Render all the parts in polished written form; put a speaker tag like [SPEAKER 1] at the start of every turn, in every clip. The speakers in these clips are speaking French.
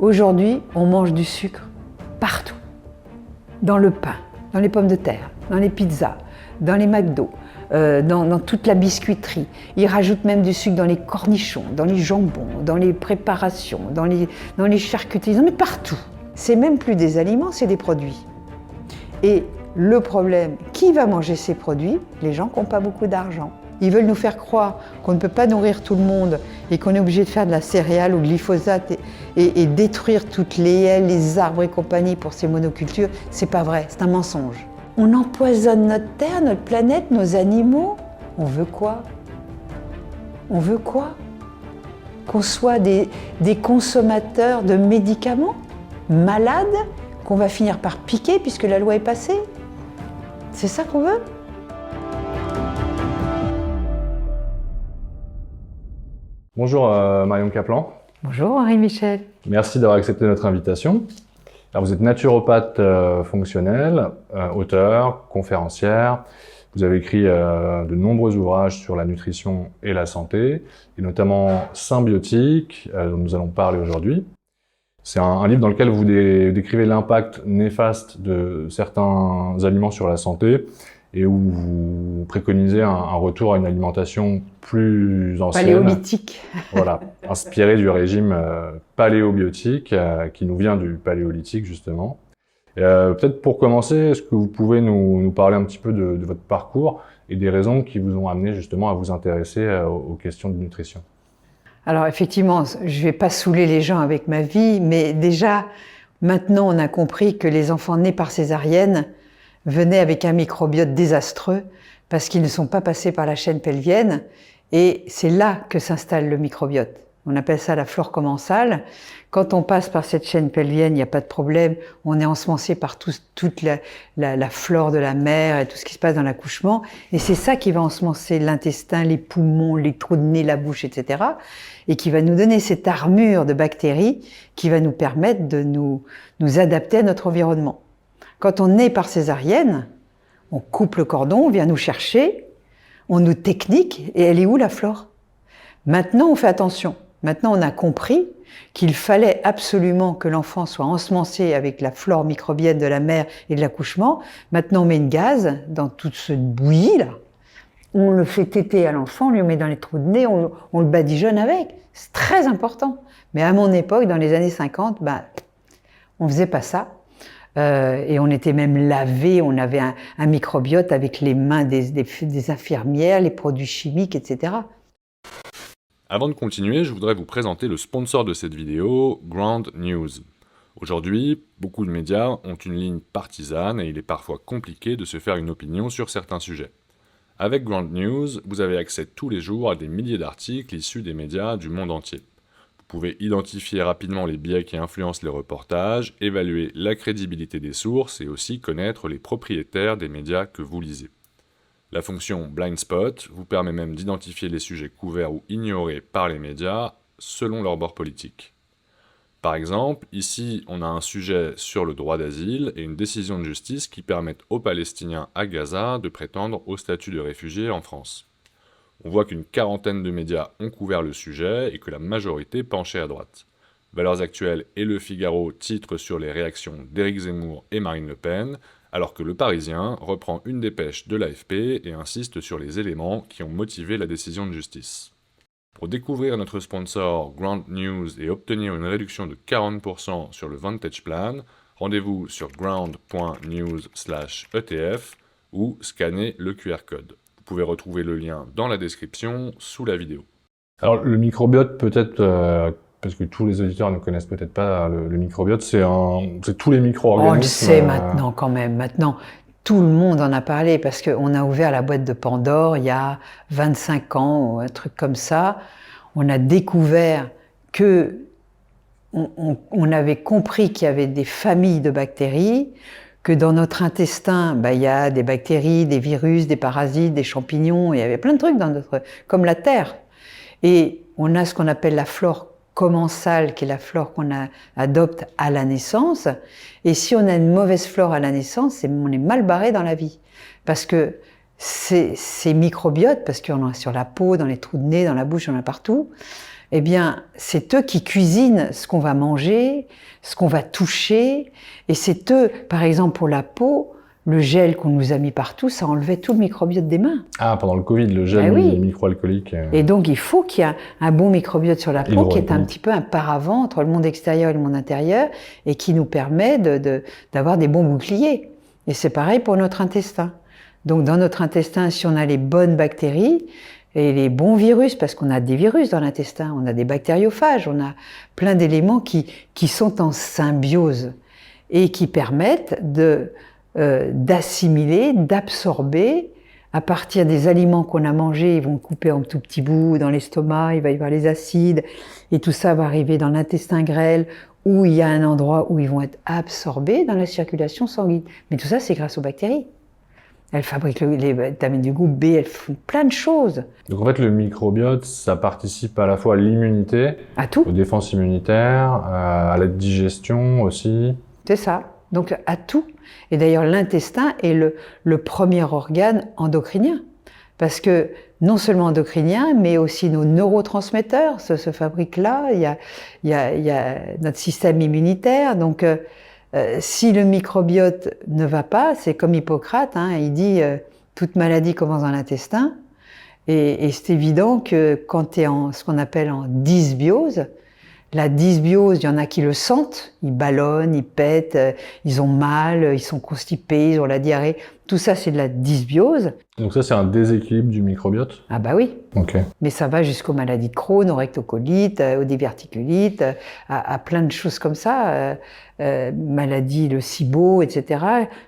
[SPEAKER 1] Aujourd'hui, on mange du sucre partout. Dans le pain, dans les pommes de terre, dans les pizzas, dans les McDo, dans toute la biscuiterie. Ils rajoutent même du sucre dans les cornichons, dans les jambons, dans les préparations, dans les charcuteries, ils en mettent partout. C'est même plus des aliments, c'est des produits. Et le problème, qui va manger ces produits? Les gens qui n'ont pas beaucoup d'argent. Ils veulent nous faire croire qu'on ne peut pas nourrir tout le monde et qu'on est obligé de faire de la céréale ou de glyphosate et détruire toutes les haies, les arbres et compagnie pour ces monocultures. C'est pas vrai, c'est un mensonge. On empoisonne notre terre, notre planète, nos animaux. On veut quoi? On veut quoi? Qu'on soit des consommateurs de médicaments, malades, qu'on va finir par piquer puisque la loi est passée? C'est ça qu'on veut?
[SPEAKER 2] Bonjour Marion Kaplan.
[SPEAKER 1] Bonjour Henri Michel.
[SPEAKER 2] Merci d'avoir accepté notre invitation. Alors, vous êtes naturopathe fonctionnelle, auteure, conférencière. Vous avez écrit de nombreux ouvrages sur la nutrition et la santé, et notamment Symbiotique, dont nous allons parler aujourd'hui. C'est un livre dans lequel vous décrivez l'impact néfaste de certains aliments sur la santé et où vous préconisez un retour à une alimentation plus ancienne.
[SPEAKER 1] Paléolithique.
[SPEAKER 2] Voilà, inspiré du régime paléobiotique qui nous vient du paléolithique justement. Peut-être pour commencer, est-ce que vous pouvez nous parler un petit peu de votre parcours et des raisons qui vous ont amené justement à vous intéresser aux questions de nutrition?
[SPEAKER 1] Alors effectivement, je ne vais pas saouler les gens avec ma vie, mais déjà, maintenant on a compris que les enfants nés par césarienne venaient avec un microbiote désastreux parce qu'ils ne sont pas passés par la chaîne pelvienne, et c'est là que s'installe le microbiote. On appelle ça la flore commensale. Quand on passe par cette chaîne pelvienne, il n'y a pas de problème, on est ensemencé par toute la flore de la mère et tout ce qui se passe dans l'accouchement, et c'est ça qui va ensemencer l'intestin, les poumons, les trous de nez, la bouche, etc., et qui va nous donner cette armure de bactéries qui va nous permettre de nous adapter à notre environnement. Quand on est par césarienne, on coupe le cordon, on vient nous chercher, on nous technique, et elle est où la flore? Maintenant, on fait attention. Maintenant, on a compris qu'il fallait absolument que l'enfant soit ensemencé avec la flore microbienne de la mère et de l'accouchement. Maintenant, on met une gaze dans toute ce bouillie-là. On le fait téter à l'enfant, on lui met dans les trous de nez, on le badigeonne avec. C'est très important. Mais à mon époque, dans les années 50, on faisait pas ça. Et on était même lavé, on avait un microbiote avec les mains des infirmières, les produits chimiques, etc.
[SPEAKER 3] Avant de continuer, je voudrais vous présenter le sponsor de cette vidéo, Ground News. Aujourd'hui, beaucoup de médias ont une ligne partisane et il est parfois compliqué de se faire une opinion sur certains sujets. Avec Ground News, vous avez accès tous les jours à des milliers d'articles issus des médias du monde entier. Vous pouvez identifier rapidement les biais qui influencent les reportages, évaluer la crédibilité des sources et aussi connaître les propriétaires des médias que vous lisez. La fonction Blind Spot vous permet même d'identifier les sujets couverts ou ignorés par les médias selon leur bord politique. Par exemple, ici, on a un sujet sur le droit d'asile et une décision de justice qui permettent aux Palestiniens à Gaza de prétendre au statut de réfugiés en France. On voit qu'une quarantaine de médias ont couvert le sujet et que la majorité penchait à droite. Valeurs Actuelles et Le Figaro titrent sur les réactions d'Éric Zemmour et Marine Le Pen, alors que Le Parisien reprend une dépêche de l'AFP et insiste sur les éléments qui ont motivé la décision de justice. Pour découvrir notre sponsor Ground News et obtenir une réduction de 40% sur le Vantage Plan, rendez-vous sur ground.news/ETF ou scannez le QR code. Vous pouvez retrouver le lien dans la description sous la vidéo.
[SPEAKER 2] Alors le microbiote, peut-être, parce que tous les auditeurs ne connaissent peut-être pas le microbiote, c'est tous les micro-organismes.
[SPEAKER 1] On le sait maintenant quand même, maintenant tout le monde en a parlé parce qu'on a ouvert la boîte de Pandore il y a 25 ans ou un truc comme ça. On a découvert que on avait compris qu'il y avait des familles de bactéries, que dans notre intestin, il y a des bactéries, des virus, des parasites, des champignons, il y avait plein de trucs comme la Terre. Et on a ce qu'on appelle la flore commensale, qui est la flore qu'on adopte à la naissance. Et si on a une mauvaise flore à la naissance, on est mal barré dans la vie. Parce que ces microbiotes, parce qu'on en a sur la peau, dans les trous de nez, dans la bouche, on en a partout, eh bien, c'est eux qui cuisinent ce qu'on va manger, ce qu'on va toucher, et c'est eux, par exemple pour la peau, le gel qu'on nous a mis partout, ça enlevait tout le microbiote des mains.
[SPEAKER 2] Ah, pendant le Covid, le gel microalcoolique.
[SPEAKER 1] Et donc, il faut qu'il y ait un bon microbiote sur la peau qui est un petit peu un paravent entre le monde extérieur et le monde intérieur et qui nous permet d'avoir des bons boucliers. Et c'est pareil pour notre intestin. Donc, dans notre intestin, si on a les bonnes bactéries et les bons virus, parce qu'on a des virus dans l'intestin, on a des bactériophages, on a plein d'éléments qui sont en symbiose et qui permettent d'assimiler, d'absorber. À partir des aliments qu'on a mangés, ils vont couper en tout petits bouts dans l'estomac, il va y avoir les acides, et tout ça va arriver dans l'intestin grêle, où il y a un endroit où ils vont être absorbés dans la circulation sanguine. Mais tout ça, c'est grâce aux bactéries. Elles fabriquent les vitamines du groupe B, elles font plein de choses.
[SPEAKER 2] Donc en fait, le microbiote, ça participe à la fois à l'immunité,
[SPEAKER 1] à tout,
[SPEAKER 2] aux défenses immunitaires, à la digestion aussi.
[SPEAKER 1] C'est ça. Donc à tout. Et d'ailleurs, l'intestin est le premier organe endocrinien. Parce que non seulement endocrinien, mais aussi nos neurotransmetteurs se fabriquent là. Il y a notre système immunitaire. Donc si le microbiote ne va pas, c'est comme Hippocrate, hein, il dit toute maladie commence dans l'intestin. Et c'est évident que quand tu es en ce qu'on appelle en dysbiose, la dysbiose, il y en a qui le sentent, ils ballonnent, ils pètent, ils ont mal, ils sont constipés, ils ont la diarrhée. Tout ça, c'est de la dysbiose.
[SPEAKER 2] Donc ça, c'est un déséquilibre du microbiote?
[SPEAKER 1] Ah bah oui.
[SPEAKER 2] Ok.
[SPEAKER 1] Mais ça va jusqu'aux maladies de Crohn, aux rectocolites, aux diverticulites, à plein de choses comme ça. Maladie, le SIBO, etc.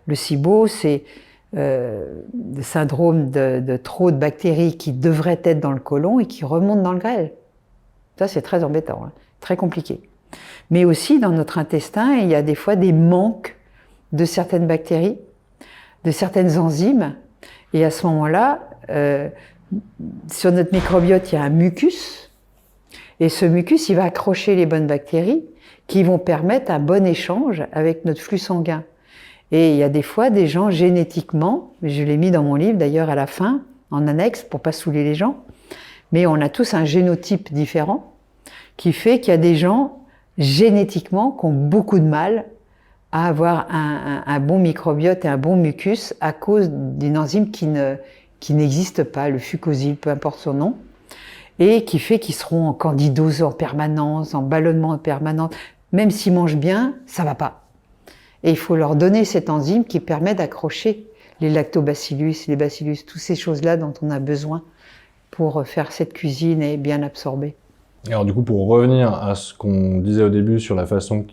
[SPEAKER 1] Le SIBO, c'est le syndrome de trop de bactéries qui devraient être dans le côlon et qui remontent dans le grêle. Ça, c'est très embêtant, hein. Très compliqué. Mais aussi, dans notre intestin, il y a des fois des manques de certaines bactéries, de certaines enzymes. Et à ce moment-là, sur notre microbiote, il y a un mucus. Et ce mucus, il va accrocher les bonnes bactéries qui vont permettre un bon échange avec notre flux sanguin. Et il y a des fois des gens génétiquement, je l'ai mis dans mon livre d'ailleurs à la fin, en annexe, pour pas saouler les gens, mais on a tous un génotype différent, qui fait qu'il y a des gens génétiquement qui ont beaucoup de mal à avoir un bon microbiote et un bon mucus à cause d'une enzyme qui n'existe pas, le fucosyl, peu importe son nom, et qui fait qu'ils seront en candidose en permanence, en ballonnement en permanence. Même s'ils mangent bien, ça va pas. Et il faut leur donner cette enzyme qui permet d'accrocher les lactobacillus, les bacillus, toutes ces choses-là dont on a besoin pour faire cette cuisine et bien absorber.
[SPEAKER 2] Alors du coup, pour revenir à ce qu'on disait au début sur la façon,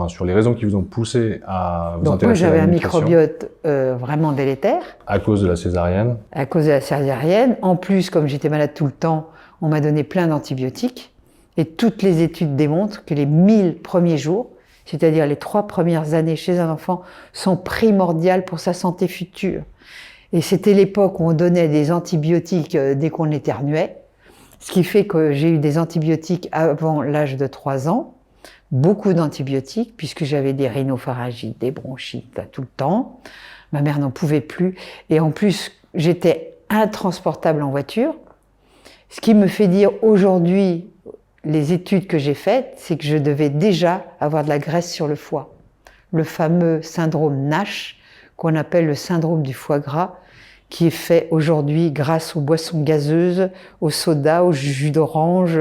[SPEAKER 2] sur les raisons qui vous ont poussé à vous intéresser à la nutrition. Donc moi, j'avais un
[SPEAKER 1] microbiote vraiment délétère.
[SPEAKER 2] À cause de la césarienne.
[SPEAKER 1] À cause de la césarienne. En plus, comme j'étais malade tout le temps, on m'a donné plein d'antibiotiques. Et toutes les études démontrent que les 1000 premiers jours, c'est-à-dire les 3 premières années chez un enfant, sont primordiales pour sa santé future. Et c'était l'époque où on donnait des antibiotiques dès qu'on éternuait. Ce qui fait que j'ai eu des antibiotiques avant l'âge de 3 ans, beaucoup d'antibiotiques, puisque j'avais des rhinopharyngites, des bronchites tout le temps. Ma mère n'en pouvait plus. Et en plus, j'étais intransportable en voiture. Ce qui me fait dire aujourd'hui, les études que j'ai faites, c'est que je devais déjà avoir de la graisse sur le foie. Le fameux syndrome NASH, qu'on appelle le syndrome du foie gras, qui est fait aujourd'hui grâce aux boissons gazeuses, au soda, au jus d'orange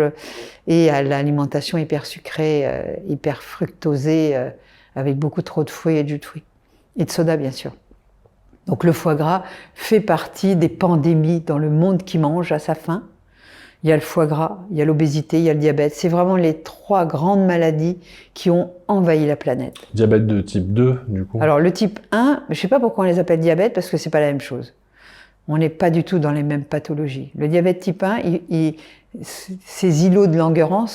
[SPEAKER 1] et à l'alimentation hyper sucrée, hyper fructosée, avec beaucoup trop de fruits et de jus de fruits. Et de soda, bien sûr. Donc le foie gras fait partie des pandémies dans le monde qui mange à sa faim. Il y a le foie gras, il y a l'obésité, il y a le diabète. C'est vraiment les 3 grandes maladies qui ont envahi la planète.
[SPEAKER 2] Diabète de type 2, du coup? Alors
[SPEAKER 1] le type 1, je ne sais pas pourquoi on les appelle diabète, parce que c'est pas la même chose. On n'est pas du tout dans les mêmes pathologies. Le diabète type 1, ces îlots de Langerhans,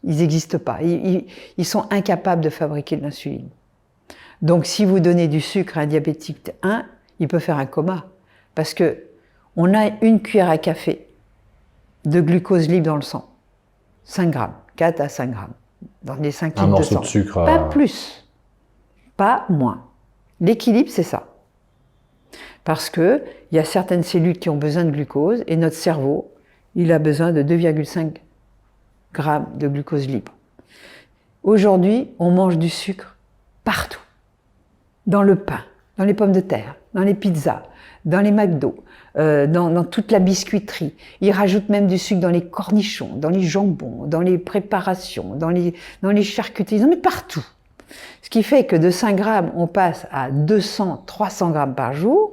[SPEAKER 1] ils n'existent pas. Ils sont incapables de fabriquer de l'insuline. Donc si vous donnez du sucre à un diabétique type 1, il peut faire un coma. Parce que on a 1 cuillère à café de glucose libre dans le sang. 5 grammes, 4 à 5 grammes. Dans les 5 litres de sang.
[SPEAKER 2] Un morceau de sucre.
[SPEAKER 1] Pas plus, pas moins. L'équilibre, c'est ça. Parce qu'il y a certaines cellules qui ont besoin de glucose et notre cerveau, il a besoin de 2,5 grammes de glucose libre. Aujourd'hui, on mange du sucre partout. Dans le pain, dans les pommes de terre, dans les pizzas, dans les McDo, dans toute la biscuiterie. Ils rajoutent même du sucre dans les cornichons, dans les jambons, dans les préparations, dans les charcuteries, ils en mettent partout. Ce qui fait que de 5 grammes, on passe à 200, 300 grammes par jour.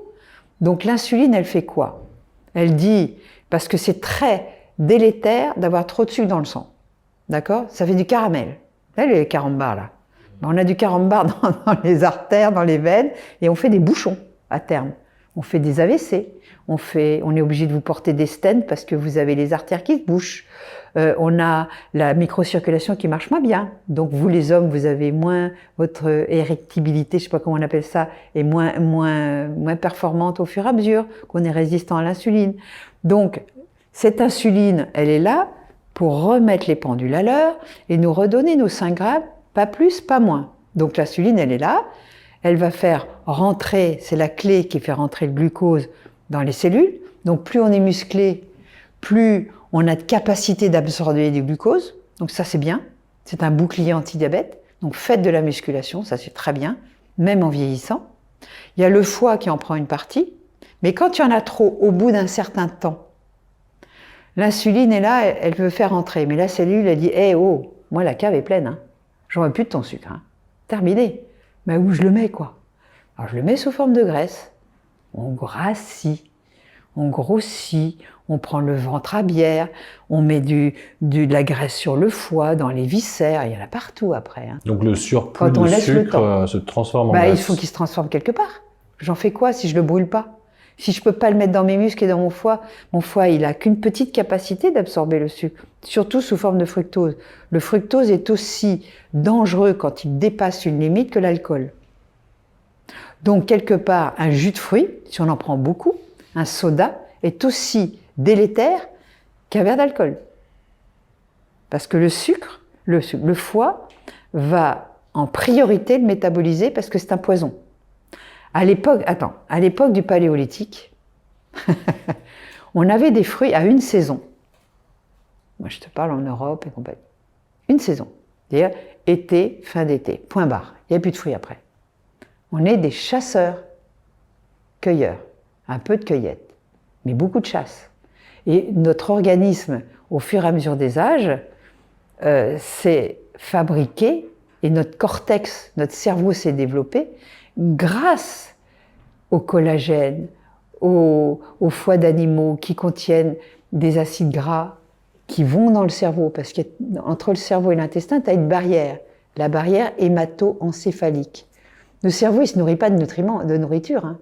[SPEAKER 1] Donc l'insuline, elle fait quoi? Elle dit, parce que c'est très délétère d'avoir trop de sucre dans le sang. D'accord? Ça fait du caramel. Là, les carambars, là. On a du carambar dans les artères, dans les veines, et on fait des bouchons à terme. On fait des AVC. On est obligé de vous porter des stents parce que vous avez les artères qui se bouchent. On a la microcirculation qui marche moins bien. Donc vous, les hommes, vous avez moins, votre érectibilité, je sais pas comment on appelle ça, est moins performante au fur et à mesure qu'on est résistant à l'insuline. Donc cette insuline, elle est là pour remettre les pendules à l'heure et nous redonner nos 5 grammes, pas plus, pas moins. Donc l'insuline, elle est là, elle va faire rentrer, c'est la clé qui fait rentrer le glucose dans les cellules. Donc plus on est musclé, plus on a de capacité d'absorber du glucose. Donc ça, c'est bien. C'est un bouclier anti-diabète. Donc faites de la musculation, ça c'est très bien, même en vieillissant. Il y a le foie qui en prend une partie, mais quand il y en a trop, au bout d'un certain temps, l'insuline est là, elle veut faire entrer. Mais la cellule, elle dit « Eh oh, moi la cave est pleine, hein. J'en veux plus de ton sucre. Hein. Terminé. Mais où je le mets, quoi? Alors je le mets sous forme de graisse. On grassit, on grossit, on prend le ventre à bière, on met de la graisse sur le foie, dans les viscères, il y en a partout après. Hein.
[SPEAKER 2] Donc le surplus de sucre se transforme en graisse.
[SPEAKER 1] Il faut qu'il se transforme quelque part. J'en fais quoi si je le brûle pas? Si je peux pas le mettre dans mes muscles et dans mon foie il a qu'une petite capacité d'absorber le sucre, surtout sous forme de fructose. Le fructose est aussi dangereux quand il dépasse une limite que l'alcool. Donc quelque part, un jus de fruits, si on en prend beaucoup, un soda, est aussi délétère qu'un verre d'alcool. Parce que le sucre, le foie, va en priorité le métaboliser parce que c'est un poison. À l'époque du Paléolithique, on avait des fruits à une saison. Moi, je te parle en Europe et compagnie. Une saison. C'est-à-dire été, fin d'été, point barre. Il n'y a plus de fruits après. On est des chasseurs, cueilleurs. Un peu de cueillette, mais beaucoup de chasse. Et notre organisme, au fur et à mesure des âges, s'est fabriqué, et notre cortex, notre cerveau s'est développé grâce au collagène, aux foies d'animaux qui contiennent des acides gras qui vont dans le cerveau, parce qu'entre le cerveau et l'intestin, tu as une barrière, la barrière hémato-encéphalique. Le cerveau, il ne se nourrit pas de nourriture. Hein.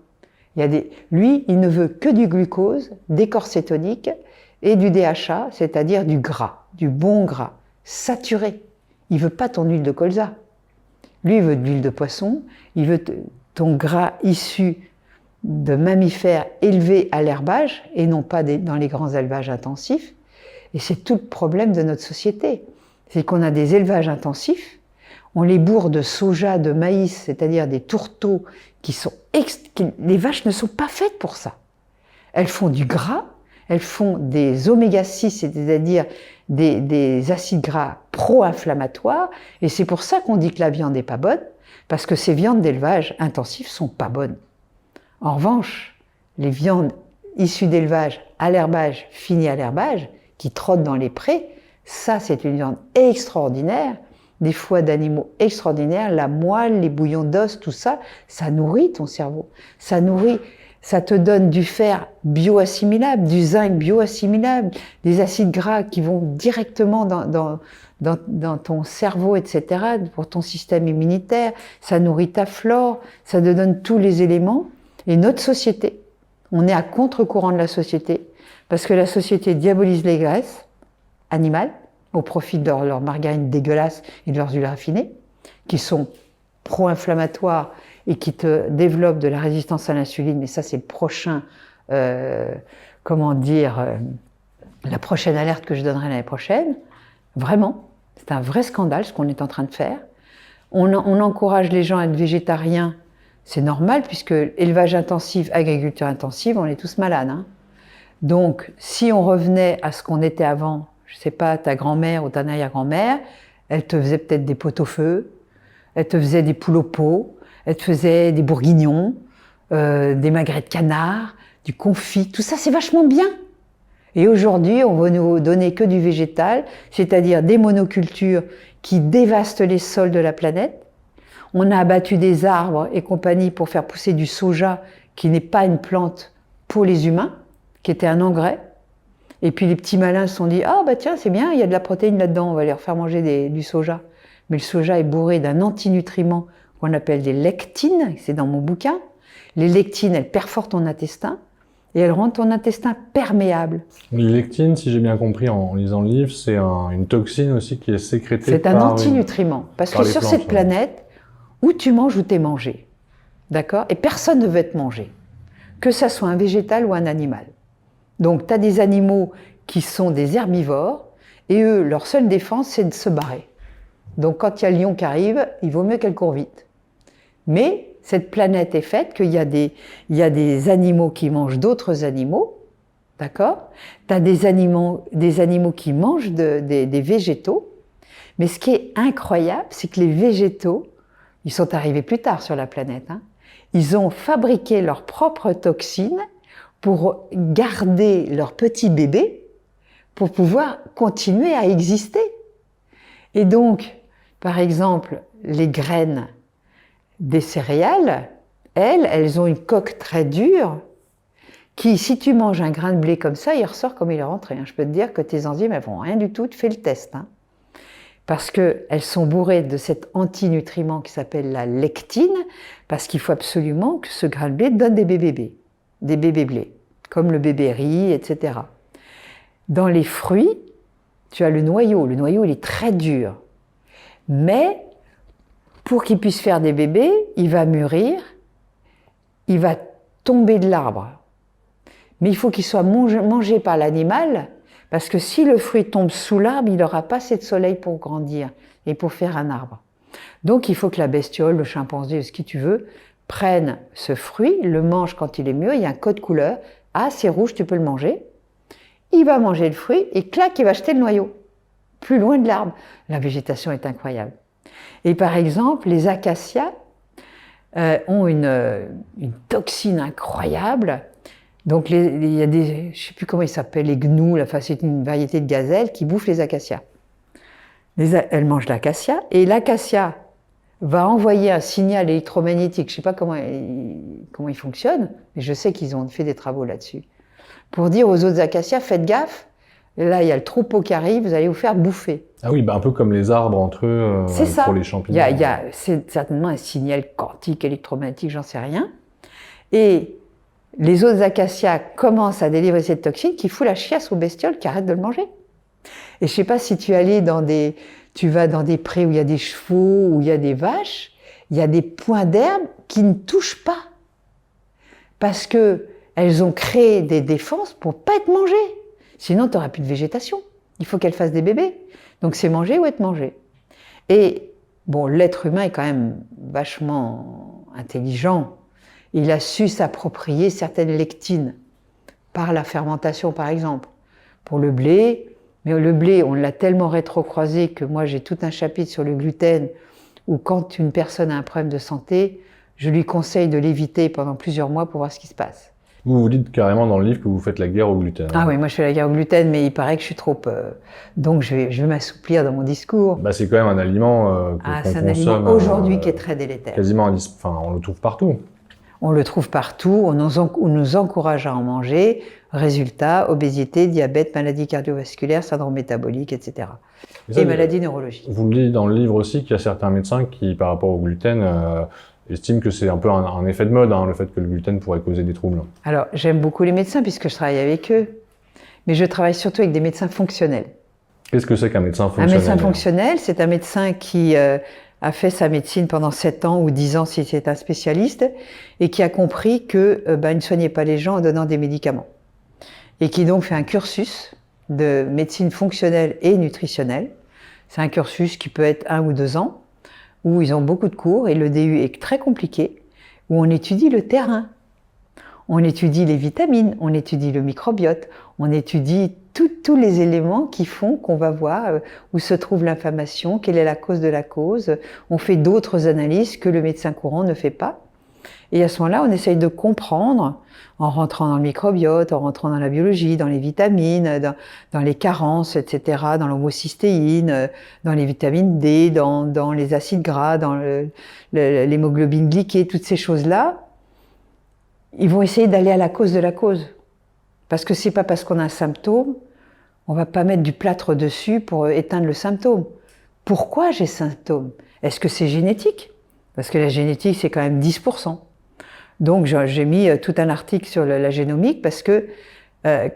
[SPEAKER 1] Lui, il ne veut que du glucose, des corps cétoniques et du DHA, c'est-à-dire du gras, du bon gras, saturé. Il veut pas ton huile de colza. Lui, il veut de l'huile de poisson, il veut ton gras issu de mammifères élevés à l'herbage et non pas dans les grands élevages intensifs. Et c'est tout le problème de notre société. C'est qu'on a des élevages intensifs, on les bourre de soja, de maïs, c'est-à-dire des tourteaux les vaches ne sont pas faites pour ça. Elles font du gras, elles font des oméga 6, c'est-à-dire des acides gras pro-inflammatoires, et c'est pour ça qu'on dit que la viande n'est pas bonne, parce que ces viandes d'élevage intensif sont pas bonnes. En revanche, les viandes issues d'élevage à l'herbage, finies à l'herbage, qui trottent dans les prés, ça c'est une viande extraordinaire, des foies d'animaux extraordinaires, la moelle, les bouillons d'os, tout ça, ça nourrit ton cerveau. Ça te donne du fer bioassimilable, du zinc bioassimilable, des acides gras qui vont directement dans ton cerveau, etc., pour ton système immunitaire. Ça nourrit ta flore, ça te donne tous les éléments. Et notre société, on est à contre-courant de la société, parce que la société diabolise les graisses animales, au profit de leur margarine dégueulasse et de leurs huiles raffinées, qui sont pro-inflammatoires et qui te développent de la résistance à l'insuline, mais ça c'est le prochain, la prochaine alerte que je donnerai l'année prochaine. Vraiment, c'est un vrai scandale ce qu'on est en train de faire. On encourage les gens à être végétariens, c'est normal, puisque élevage intensif, agriculture intensive, on est tous malades. Hein. Donc, si on revenait à ce qu'on était avant, je sais pas, ta grand-mère ou ta arrière-grand-mère, elle te faisait peut-être des pot-au-feu, elle te faisait des poules au pot, elle te faisait des bourguignons, des magrets de canard, du confit, tout ça c'est vachement bien. Et aujourd'hui, on va nous donner que du végétal, c'est-à-dire des monocultures qui dévastent les sols de la planète. On a abattu des arbres et compagnie pour faire pousser du soja, qui n'est pas une plante pour les humains, qui était un engrais. Et puis les petits malins se sont dit « Ah bah tiens, c'est bien, il y a de la protéine là-dedans, on va leur faire manger du soja. » Mais le soja est bourré d'un antinutriment qu'on appelle des lectines, c'est dans mon bouquin. Les lectines, elles perforent ton intestin et elles rendent ton intestin perméable.
[SPEAKER 2] Les lectines, si j'ai bien compris en lisant le livre, c'est une toxine aussi qui est sécrétée
[SPEAKER 1] C'est un antinutriment. Parce que sur cette planète, où tu manges ou t'es mangé, d'accord? Et personne ne veut être mangé, que ça soit un végétal ou un animal. Donc tu as des animaux qui sont des herbivores, et eux, leur seule défense, c'est de se barrer. Donc quand il y a le lion qui arrive, il vaut mieux qu'elle court vite. Mais cette planète est faite qu'il y a des animaux qui mangent d'autres animaux, d'accord? Tu as des animaux qui mangent des végétaux, mais ce qui est incroyable, c'est que les végétaux, ils sont arrivés plus tard sur la planète, hein. Ils ont fabriqué leurs propres toxines pour garder leurs petits bébés, pour pouvoir continuer à exister. Et donc, par exemple, les graines des céréales, elles ont une coque très dure qui, si tu manges un grain de blé comme ça, il ressort comme il est rentré. Je peux te dire que tes enzymes, elles font rien du tout, tu fais le test. Parce qu'elles sont bourrées de cet antinutriment qui s'appelle la lectine, parce qu'il faut absolument que ce grain de blé donne des bébés blés, comme le bébé riz, etc. Dans les fruits, tu as le noyau. Le noyau, il est très dur. Mais pour qu'il puisse faire des bébés, il va mûrir, il va tomber de l'arbre. Mais il faut qu'il soit mangé par l'animal, parce que si le fruit tombe sous l'arbre, il n'aura pas assez de soleil pour grandir et pour faire un arbre. Donc il faut que la bestiole, le chimpanzé, ce que tu veux, prenne ce fruit, le mange quand il est mûr, il y a un code couleur. Ah, c'est rouge, tu peux le manger. Il va manger le fruit et clac, il va jeter le noyau, plus loin de l'arbre. La végétation est incroyable. Et par exemple, les acacias ont une toxine incroyable. Donc il y a des, je ne sais plus comment ils s'appellent, les gnous, c'est une variété de gazelles qui bouffent les acacias. Elles mangent l'acacia et l'acacia va envoyer un signal électromagnétique. Je ne sais pas comment il fonctionne, mais je sais qu'ils ont fait des travaux là-dessus. Pour dire aux autres acacias, faites gaffe, là il y a le troupeau qui arrive, vous allez vous faire bouffer.
[SPEAKER 2] Ah oui, un peu comme les arbres entre eux pour les champignons.
[SPEAKER 1] C'est certainement un signal quantique, électromagnétique, j'en sais rien. Et les autres acacias commencent à délivrer cette toxine qui fout la chiasse aux bestioles qui arrêtent de le manger. Et je ne sais pas si tu vas dans des prés où il y a des chevaux, où il y a des vaches, il y a des points d'herbe qui ne touchent pas. Parce qu'elles ont créé des défenses pour ne pas être mangées. Sinon, tu n'auras plus de végétation. Il faut qu'elles fassent des bébés. Donc c'est manger ou être mangé. Et bon, l'être humain est quand même vachement intelligent. Il a su s'approprier certaines lectines par la fermentation, par exemple. Pour le blé, mais le blé, on l'a tellement rétrocroisé que moi j'ai tout un chapitre sur le gluten où quand une personne a un problème de santé, je lui conseille de l'éviter pendant plusieurs mois pour voir ce qui se passe.
[SPEAKER 2] Vous dites carrément dans le livre que vous faites la guerre au gluten.
[SPEAKER 1] Ah oui, moi je fais la guerre au gluten, mais il paraît que je suis trop... donc je vais m'assouplir dans mon discours.
[SPEAKER 2] Bah, c'est quand même un aliment qu'on
[SPEAKER 1] c'est un aliment aujourd'hui qui est très délétère.
[SPEAKER 2] Quasiment on le trouve partout.
[SPEAKER 1] On le trouve partout, on nous encourage à en manger. Résultat, obésité, diabète, maladies cardiovasculaires, syndrome métabolique, etc. Et maladies neurologiques.
[SPEAKER 2] Vous le dites dans le livre aussi qu'il y a certains médecins qui, par rapport au gluten, estiment que c'est un peu un effet de mode, le fait que le gluten pourrait causer des troubles.
[SPEAKER 1] Alors, j'aime beaucoup les médecins puisque je travaille avec eux, mais je travaille surtout avec des médecins fonctionnels.
[SPEAKER 2] Qu'est-ce que c'est qu'un médecin fonctionnel?
[SPEAKER 1] Un médecin fonctionnel, c'est un médecin qui a fait sa médecine pendant 7 ans ou 10 ans si c'est un spécialiste, et qui a compris qu'il ne soignait pas les gens en donnant des médicaments. Et qui donc fait un cursus de médecine fonctionnelle et nutritionnelle. C'est un cursus qui peut être 1 ou 2 ans, où ils ont beaucoup de cours, et le DU est très compliqué, où on étudie le terrain. On étudie les vitamines, on étudie le microbiote, on étudie tous les éléments qui font qu'on va voir où se trouve l'inflammation, quelle est la cause de la cause. On fait d'autres analyses que le médecin courant ne fait pas. Et à ce moment-là, on essaye de comprendre, en rentrant dans le microbiote, en rentrant dans la biologie, dans les vitamines, dans les carences, etc., dans l'homocystéine, dans les vitamines D, dans les acides gras, dans l'hémoglobine glyquée, toutes ces choses-là. Ils vont essayer d'aller à la cause de la cause. Parce que c'est pas parce qu'on a un symptôme, on va pas mettre du plâtre dessus pour éteindre le symptôme. Pourquoi j'ai ce symptôme? Est-ce que c'est génétique? Parce que la génétique, c'est quand même 10%. Donc j'ai mis tout un article sur la génomique parce que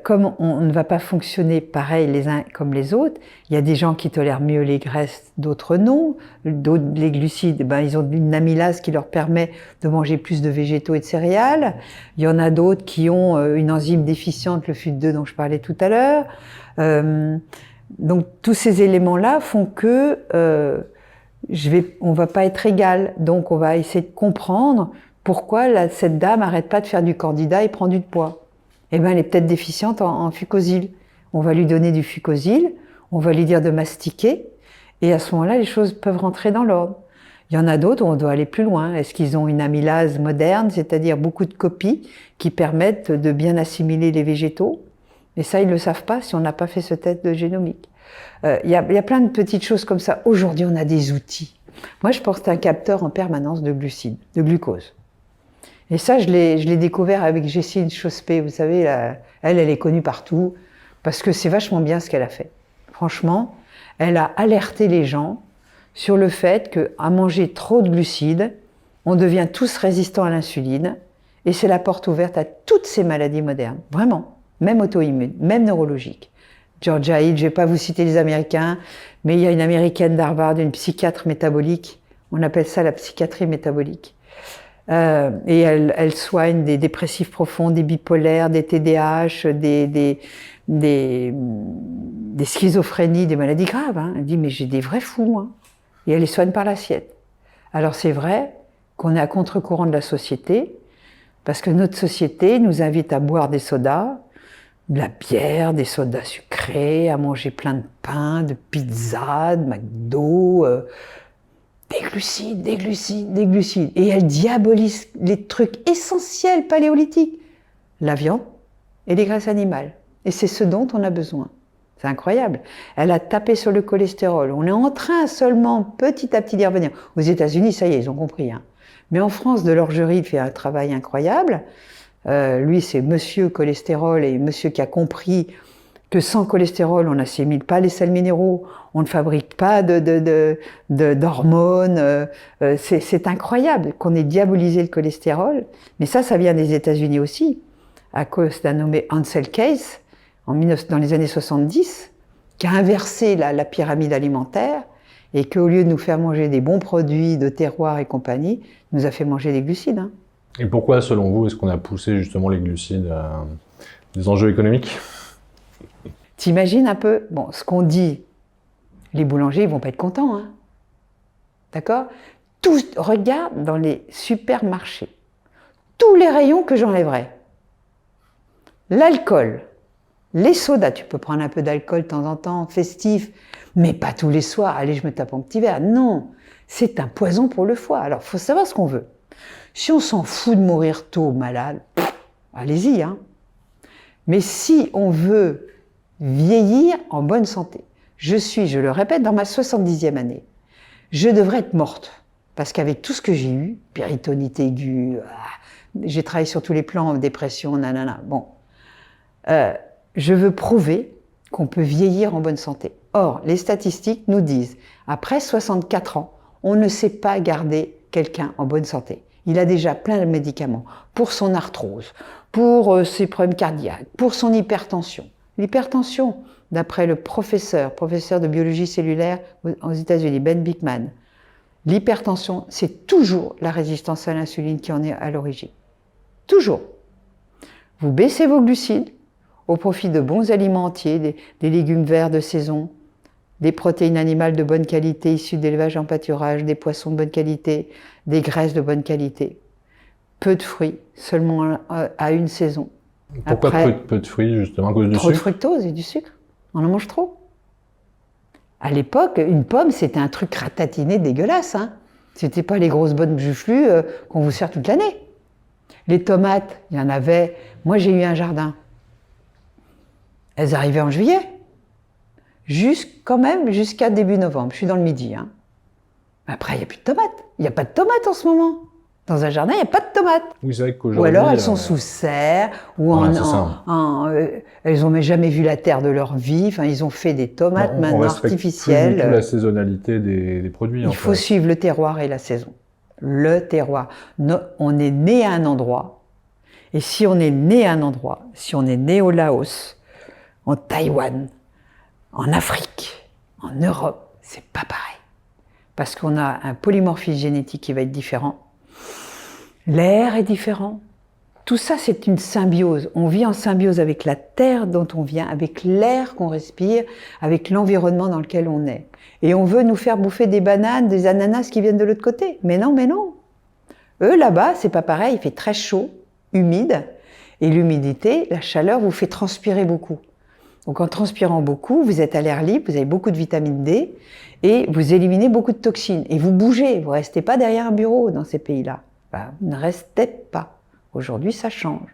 [SPEAKER 1] comme on ne va pas fonctionner pareil les uns comme les autres, il y a des gens qui tolèrent mieux les graisses, d'autres non. D'autres, les glucides, ils ont une amylase qui leur permet de manger plus de végétaux et de céréales. Il y en a d'autres qui ont une enzyme déficiente, le FUT2 dont je parlais tout à l'heure. Donc tous ces éléments-là font que on va pas être égal. Donc on va essayer de comprendre pourquoi cette dame n'arrête pas de faire du candida et prend du poids. Eh bien, elle est peut-être déficiente en fucosyl. On va lui donner du fucosyl, on va lui dire de mastiquer, et à ce moment-là, les choses peuvent rentrer dans l'ordre. Il y en a d'autres où on doit aller plus loin. Est-ce qu'ils ont une amylase moderne, c'est-à-dire beaucoup de copies qui permettent de bien assimiler les végétaux? Et ça, ils ne le savent pas si on n'a pas fait ce test de génomique. Il y a plein de petites choses comme ça. Aujourd'hui, on a des outils. Moi, je porte un capteur en permanence de glucides, de glucose. Et ça, je l'ai découvert avec Jessine Chospé. Vous savez, elle est connue partout parce que c'est vachement bien ce qu'elle a fait. Franchement, elle a alerté les gens sur le fait qu'à manger trop de glucides, on devient tous résistants à l'insuline et c'est la porte ouverte à toutes ces maladies modernes. Vraiment, même auto-immunes, même neurologiques. Georgia Hill, je ne vais pas vous citer les Américains, mais il y a une Américaine d'Harvard, une psychiatre métabolique. On appelle ça la psychiatrie métabolique. Et elle soigne des dépressifs profonds, des bipolaires, des TDAH, des schizophrénies, des maladies graves. Hein. Elle dit, mais j'ai des vrais fous. Hein. Et elle les soigne par l'assiette. Alors c'est vrai qu'on est à contre-courant de la société, parce que notre société nous invite à boire des sodas, de la bière, des sodas sucrés, à manger plein de pain, de pizza, de McDo, des glucides, des glucides, des glucides. Et elle diabolise les trucs essentiels paléolithiques, la viande et les graisses animales. Et c'est ce dont on a besoin. C'est incroyable. Elle a tapé sur le cholestérol. On est en train seulement petit à petit d'y revenir. Aux États-Unis, ça y est, ils ont compris. Hein. Mais en France, Delorgerie fait un travail incroyable. Lui, c'est monsieur cholestérol et monsieur qui a compris que sans cholestérol, on n'assimile pas les sels minéraux, on ne fabrique pas d'hormones. C'est incroyable qu'on ait diabolisé le cholestérol. Mais ça vient des États-Unis aussi, à cause d'un nommé Ansel Keys, dans les années 70, qui a inversé la pyramide alimentaire et qu'au lieu de nous faire manger des bons produits de terroir et compagnie, nous a fait manger des glucides. Hein.
[SPEAKER 2] Et pourquoi, selon vous, est-ce qu'on a poussé justement les glucides à des enjeux économiques?
[SPEAKER 1] T'imagines un peu, bon, ce qu'on dit, les boulangers, ils vont pas être contents, hein. D'accord? Regarde dans les supermarchés, tous les rayons que j'enlèverais. L'alcool, les sodas, tu peux prendre un peu d'alcool de temps en temps, festif, mais pas tous les soirs, allez, je me tape un petit verre. Non, c'est un poison pour le foie. Alors, il faut savoir ce qu'on veut. Si on s'en fout de mourir tôt, malade, allez-y, hein. Mais si on veut vieillir en bonne santé. Je le répète, dans ma 70e année. Je devrais être morte. Parce qu'avec tout ce que j'ai eu, péritonite aiguë, j'ai travaillé sur tous les plans, dépression, nanana, bon. Je veux prouver qu'on peut vieillir en bonne santé. Or, les statistiques nous disent, après 64 ans, on ne sait pas garder quelqu'un en bonne santé. Il a déjà plein de médicaments pour son arthrose, pour ses problèmes cardiaques, pour son hypertension. L'hypertension, d'après le professeur de biologie cellulaire aux États-Unis, Ben Bikman, l'hypertension, c'est toujours la résistance à l'insuline qui en est à l'origine. Toujours. Vous baissez vos glucides au profit de bons aliments entiers, des légumes verts de saison, des protéines animales de bonne qualité issues d'élevage en pâturage, des poissons de bonne qualité, des graisses de bonne qualité. peu de fruits, seulement à une saison.
[SPEAKER 2] Pourquoi
[SPEAKER 1] Après,
[SPEAKER 2] peu de fruits, justement, à cause du
[SPEAKER 1] trop de
[SPEAKER 2] sucre?
[SPEAKER 1] fructose et du sucre. On en mange trop. À l'époque, une pomme, c'était un truc ratatiné dégueulasse. Hein. C'était pas les grosses bonnes juflues qu'on vous sert toute l'année. Les tomates, il y en avait. Moi, j'ai eu un jardin. Elles arrivaient en juillet. Quand même jusqu'à début novembre. Je suis dans le Midi. Hein. Après, il n'y a plus de tomates. Il n'y a pas de tomates en ce moment. Dans un jardin, il n'y a pas de tomates.
[SPEAKER 2] Oui, c'est vrai
[SPEAKER 1] Ou
[SPEAKER 2] qu'aujourd'hui...
[SPEAKER 1] alors elles sont sous serre, ou
[SPEAKER 2] Ouais, c'est ça.
[SPEAKER 1] elles n'ont jamais vu la terre de leur vie. Enfin, ils ont fait des tomates
[SPEAKER 2] on
[SPEAKER 1] maintenant
[SPEAKER 2] respecte
[SPEAKER 1] artificielles.
[SPEAKER 2] plus du tout la saisonnalité des produits, en
[SPEAKER 1] Il faut
[SPEAKER 2] fait.
[SPEAKER 1] suivre le terroir et la saison. Le terroir. On est né à un endroit. Et si on est né à un endroit, si on est né au Laos, en Taïwan, en Afrique, en Europe, c'est pas pareil. Parce qu'on a un polymorphisme génétique qui va être différent. L'air est différent. Tout ça, c'est une symbiose. On vit en symbiose avec la terre dont on vient, avec l'air qu'on respire, avec l'environnement dans lequel on est. Et on veut nous faire bouffer des bananes, des ananas qui viennent de l'autre côté. Mais non, mais non. Eux, là-bas, c'est pas pareil. Il fait très chaud, humide. Et l'humidité, la chaleur, vous fait transpirer beaucoup. Donc en transpirant beaucoup, vous êtes à l'air libre, vous avez beaucoup de vitamine D et vous éliminez beaucoup de toxines. Et vous bougez, vous ne restez pas derrière un bureau dans ces pays-là. Vous ne restez pas. Aujourd'hui, ça change.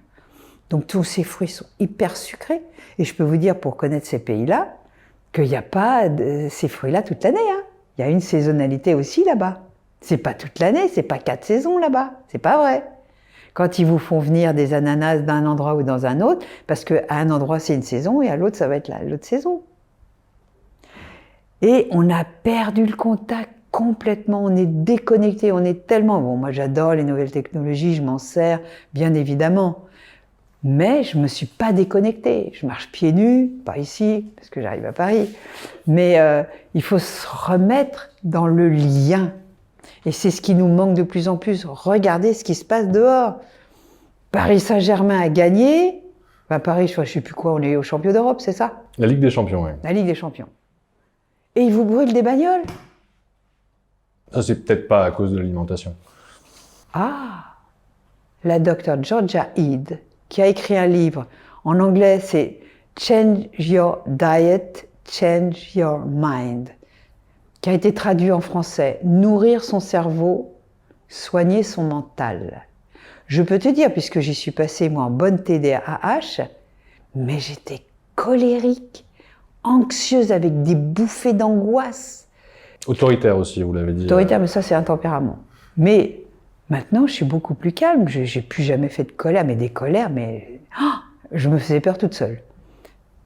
[SPEAKER 1] Donc tous ces fruits sont hyper sucrés. Et je peux vous dire, pour connaître ces pays-là, qu'il n'y a pas ces fruits-là toute l'année. Hein. Il y a une saisonnalité aussi là-bas. C'est pas toute l'année, c'est pas 4 saisons là-bas. C'est pas vrai. Quand ils vous font venir des ananas d'un endroit ou dans un autre, parce qu'à un endroit c'est une saison et à l'autre ça va être l'autre saison. Et on a perdu le contact complètement, on est déconnecté, on est tellement... Bon, moi j'adore les nouvelles technologies, je m'en sers, bien évidemment. Mais je ne me suis pas déconnectée. Je marche pieds nus, pas ici, parce que j'arrive à Paris. Mais il faut se remettre dans le lien. Et c'est ce qui nous manque de plus en plus. Regardez ce qui se passe dehors. Paris Saint-Germain a gagné. Paris, je ne sais plus quoi, on est au champion d'Europe, c'est ça?
[SPEAKER 2] La Ligue des Champions, oui.
[SPEAKER 1] La Ligue des Champions. Et ils vous brûlent des bagnoles.
[SPEAKER 2] Ça, c'est peut-être pas à cause de l'alimentation.
[SPEAKER 1] Ah, la docteure Georgia Ede, qui a écrit un livre. En anglais, c'est Change Your Diet, Change Your Mind, qui a été traduit en français. Nourrir son cerveau, soigner son mental. Je peux te dire, puisque j'y suis passée, moi, en bonne TDAH, mais j'étais colérique, anxieuse, avec des bouffées d'angoisse.
[SPEAKER 2] Autoritaire aussi, vous l'avez dit.
[SPEAKER 1] Autoritaire, mais ça, c'est un tempérament. Mais maintenant, je suis beaucoup plus calme. J'ai plus jamais fait de colère, mais des colères, mais je me faisais peur toute seule.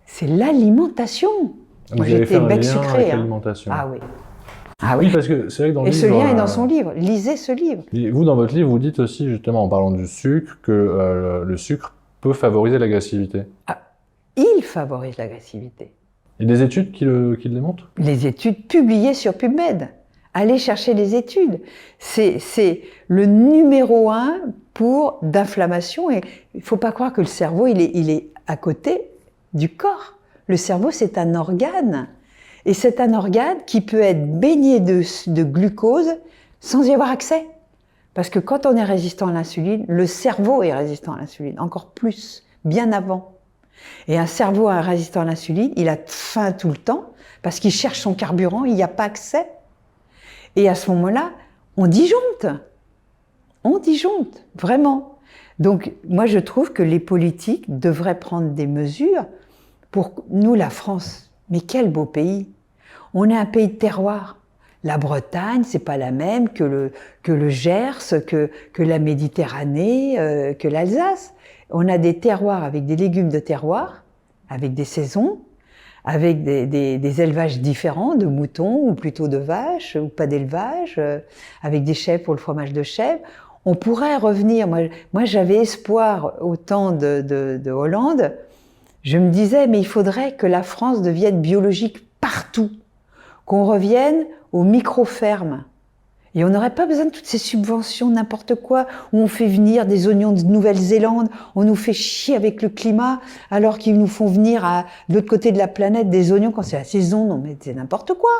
[SPEAKER 1] C'est l'alimentation. Moi, j'étais bec sucré.
[SPEAKER 2] Avec l'alimentation.
[SPEAKER 1] Ah oui. Ah oui.
[SPEAKER 2] Oui, parce que c'est vrai que dans le
[SPEAKER 1] Et
[SPEAKER 2] livre...
[SPEAKER 1] ce lien est dans son livre. Lisez ce livre.
[SPEAKER 2] Vous, dans votre livre, vous dites aussi, justement, en parlant du sucre, que le sucre peut favoriser l'agressivité.
[SPEAKER 1] Ah, il favorise l'agressivité.
[SPEAKER 2] Il y a des études qui le démontrent?
[SPEAKER 1] Les études publiées sur PubMed. Allez chercher les études. C'est le numéro 1 pour d'inflammation. Et il ne faut pas croire que le cerveau, il est à côté du corps. Le cerveau, c'est un organe. Et c'est un organe qui peut être baigné de glucose sans y avoir accès. Parce que quand on est résistant à l'insuline, le cerveau est résistant à l'insuline, encore plus, bien avant. Et un cerveau résistant à l'insuline, il a faim tout le temps parce qu'il cherche son carburant, il n'y a pas accès. Et à ce moment-là, on disjoncte. On disjoncte, vraiment. Donc, moi, je trouve que les politiques devraient prendre des mesures pour nous, la France. Mais quel beau pays! On est un pays de terroir. La Bretagne, c'est pas la même que le Gers, que la Méditerranée, que l'Alsace. On a des terroirs avec des légumes de terroir, avec des saisons, avec des élevages différents de moutons ou plutôt de vaches ou pas d'élevage, avec des chèvres pour le fromage de chèvre. On pourrait revenir. Moi j'avais espoir au temps de Hollande. Je me disais, mais il faudrait que la France devienne biologique partout, qu'on revienne aux micro-fermes. Et on n'aurait pas besoin de toutes ces subventions, n'importe quoi, où on fait venir des oignons de Nouvelle-Zélande, on nous fait chier avec le climat, alors qu'ils nous font venir de l'autre côté de la planète des oignons quand c'est la saison. Non mais c'est n'importe quoi.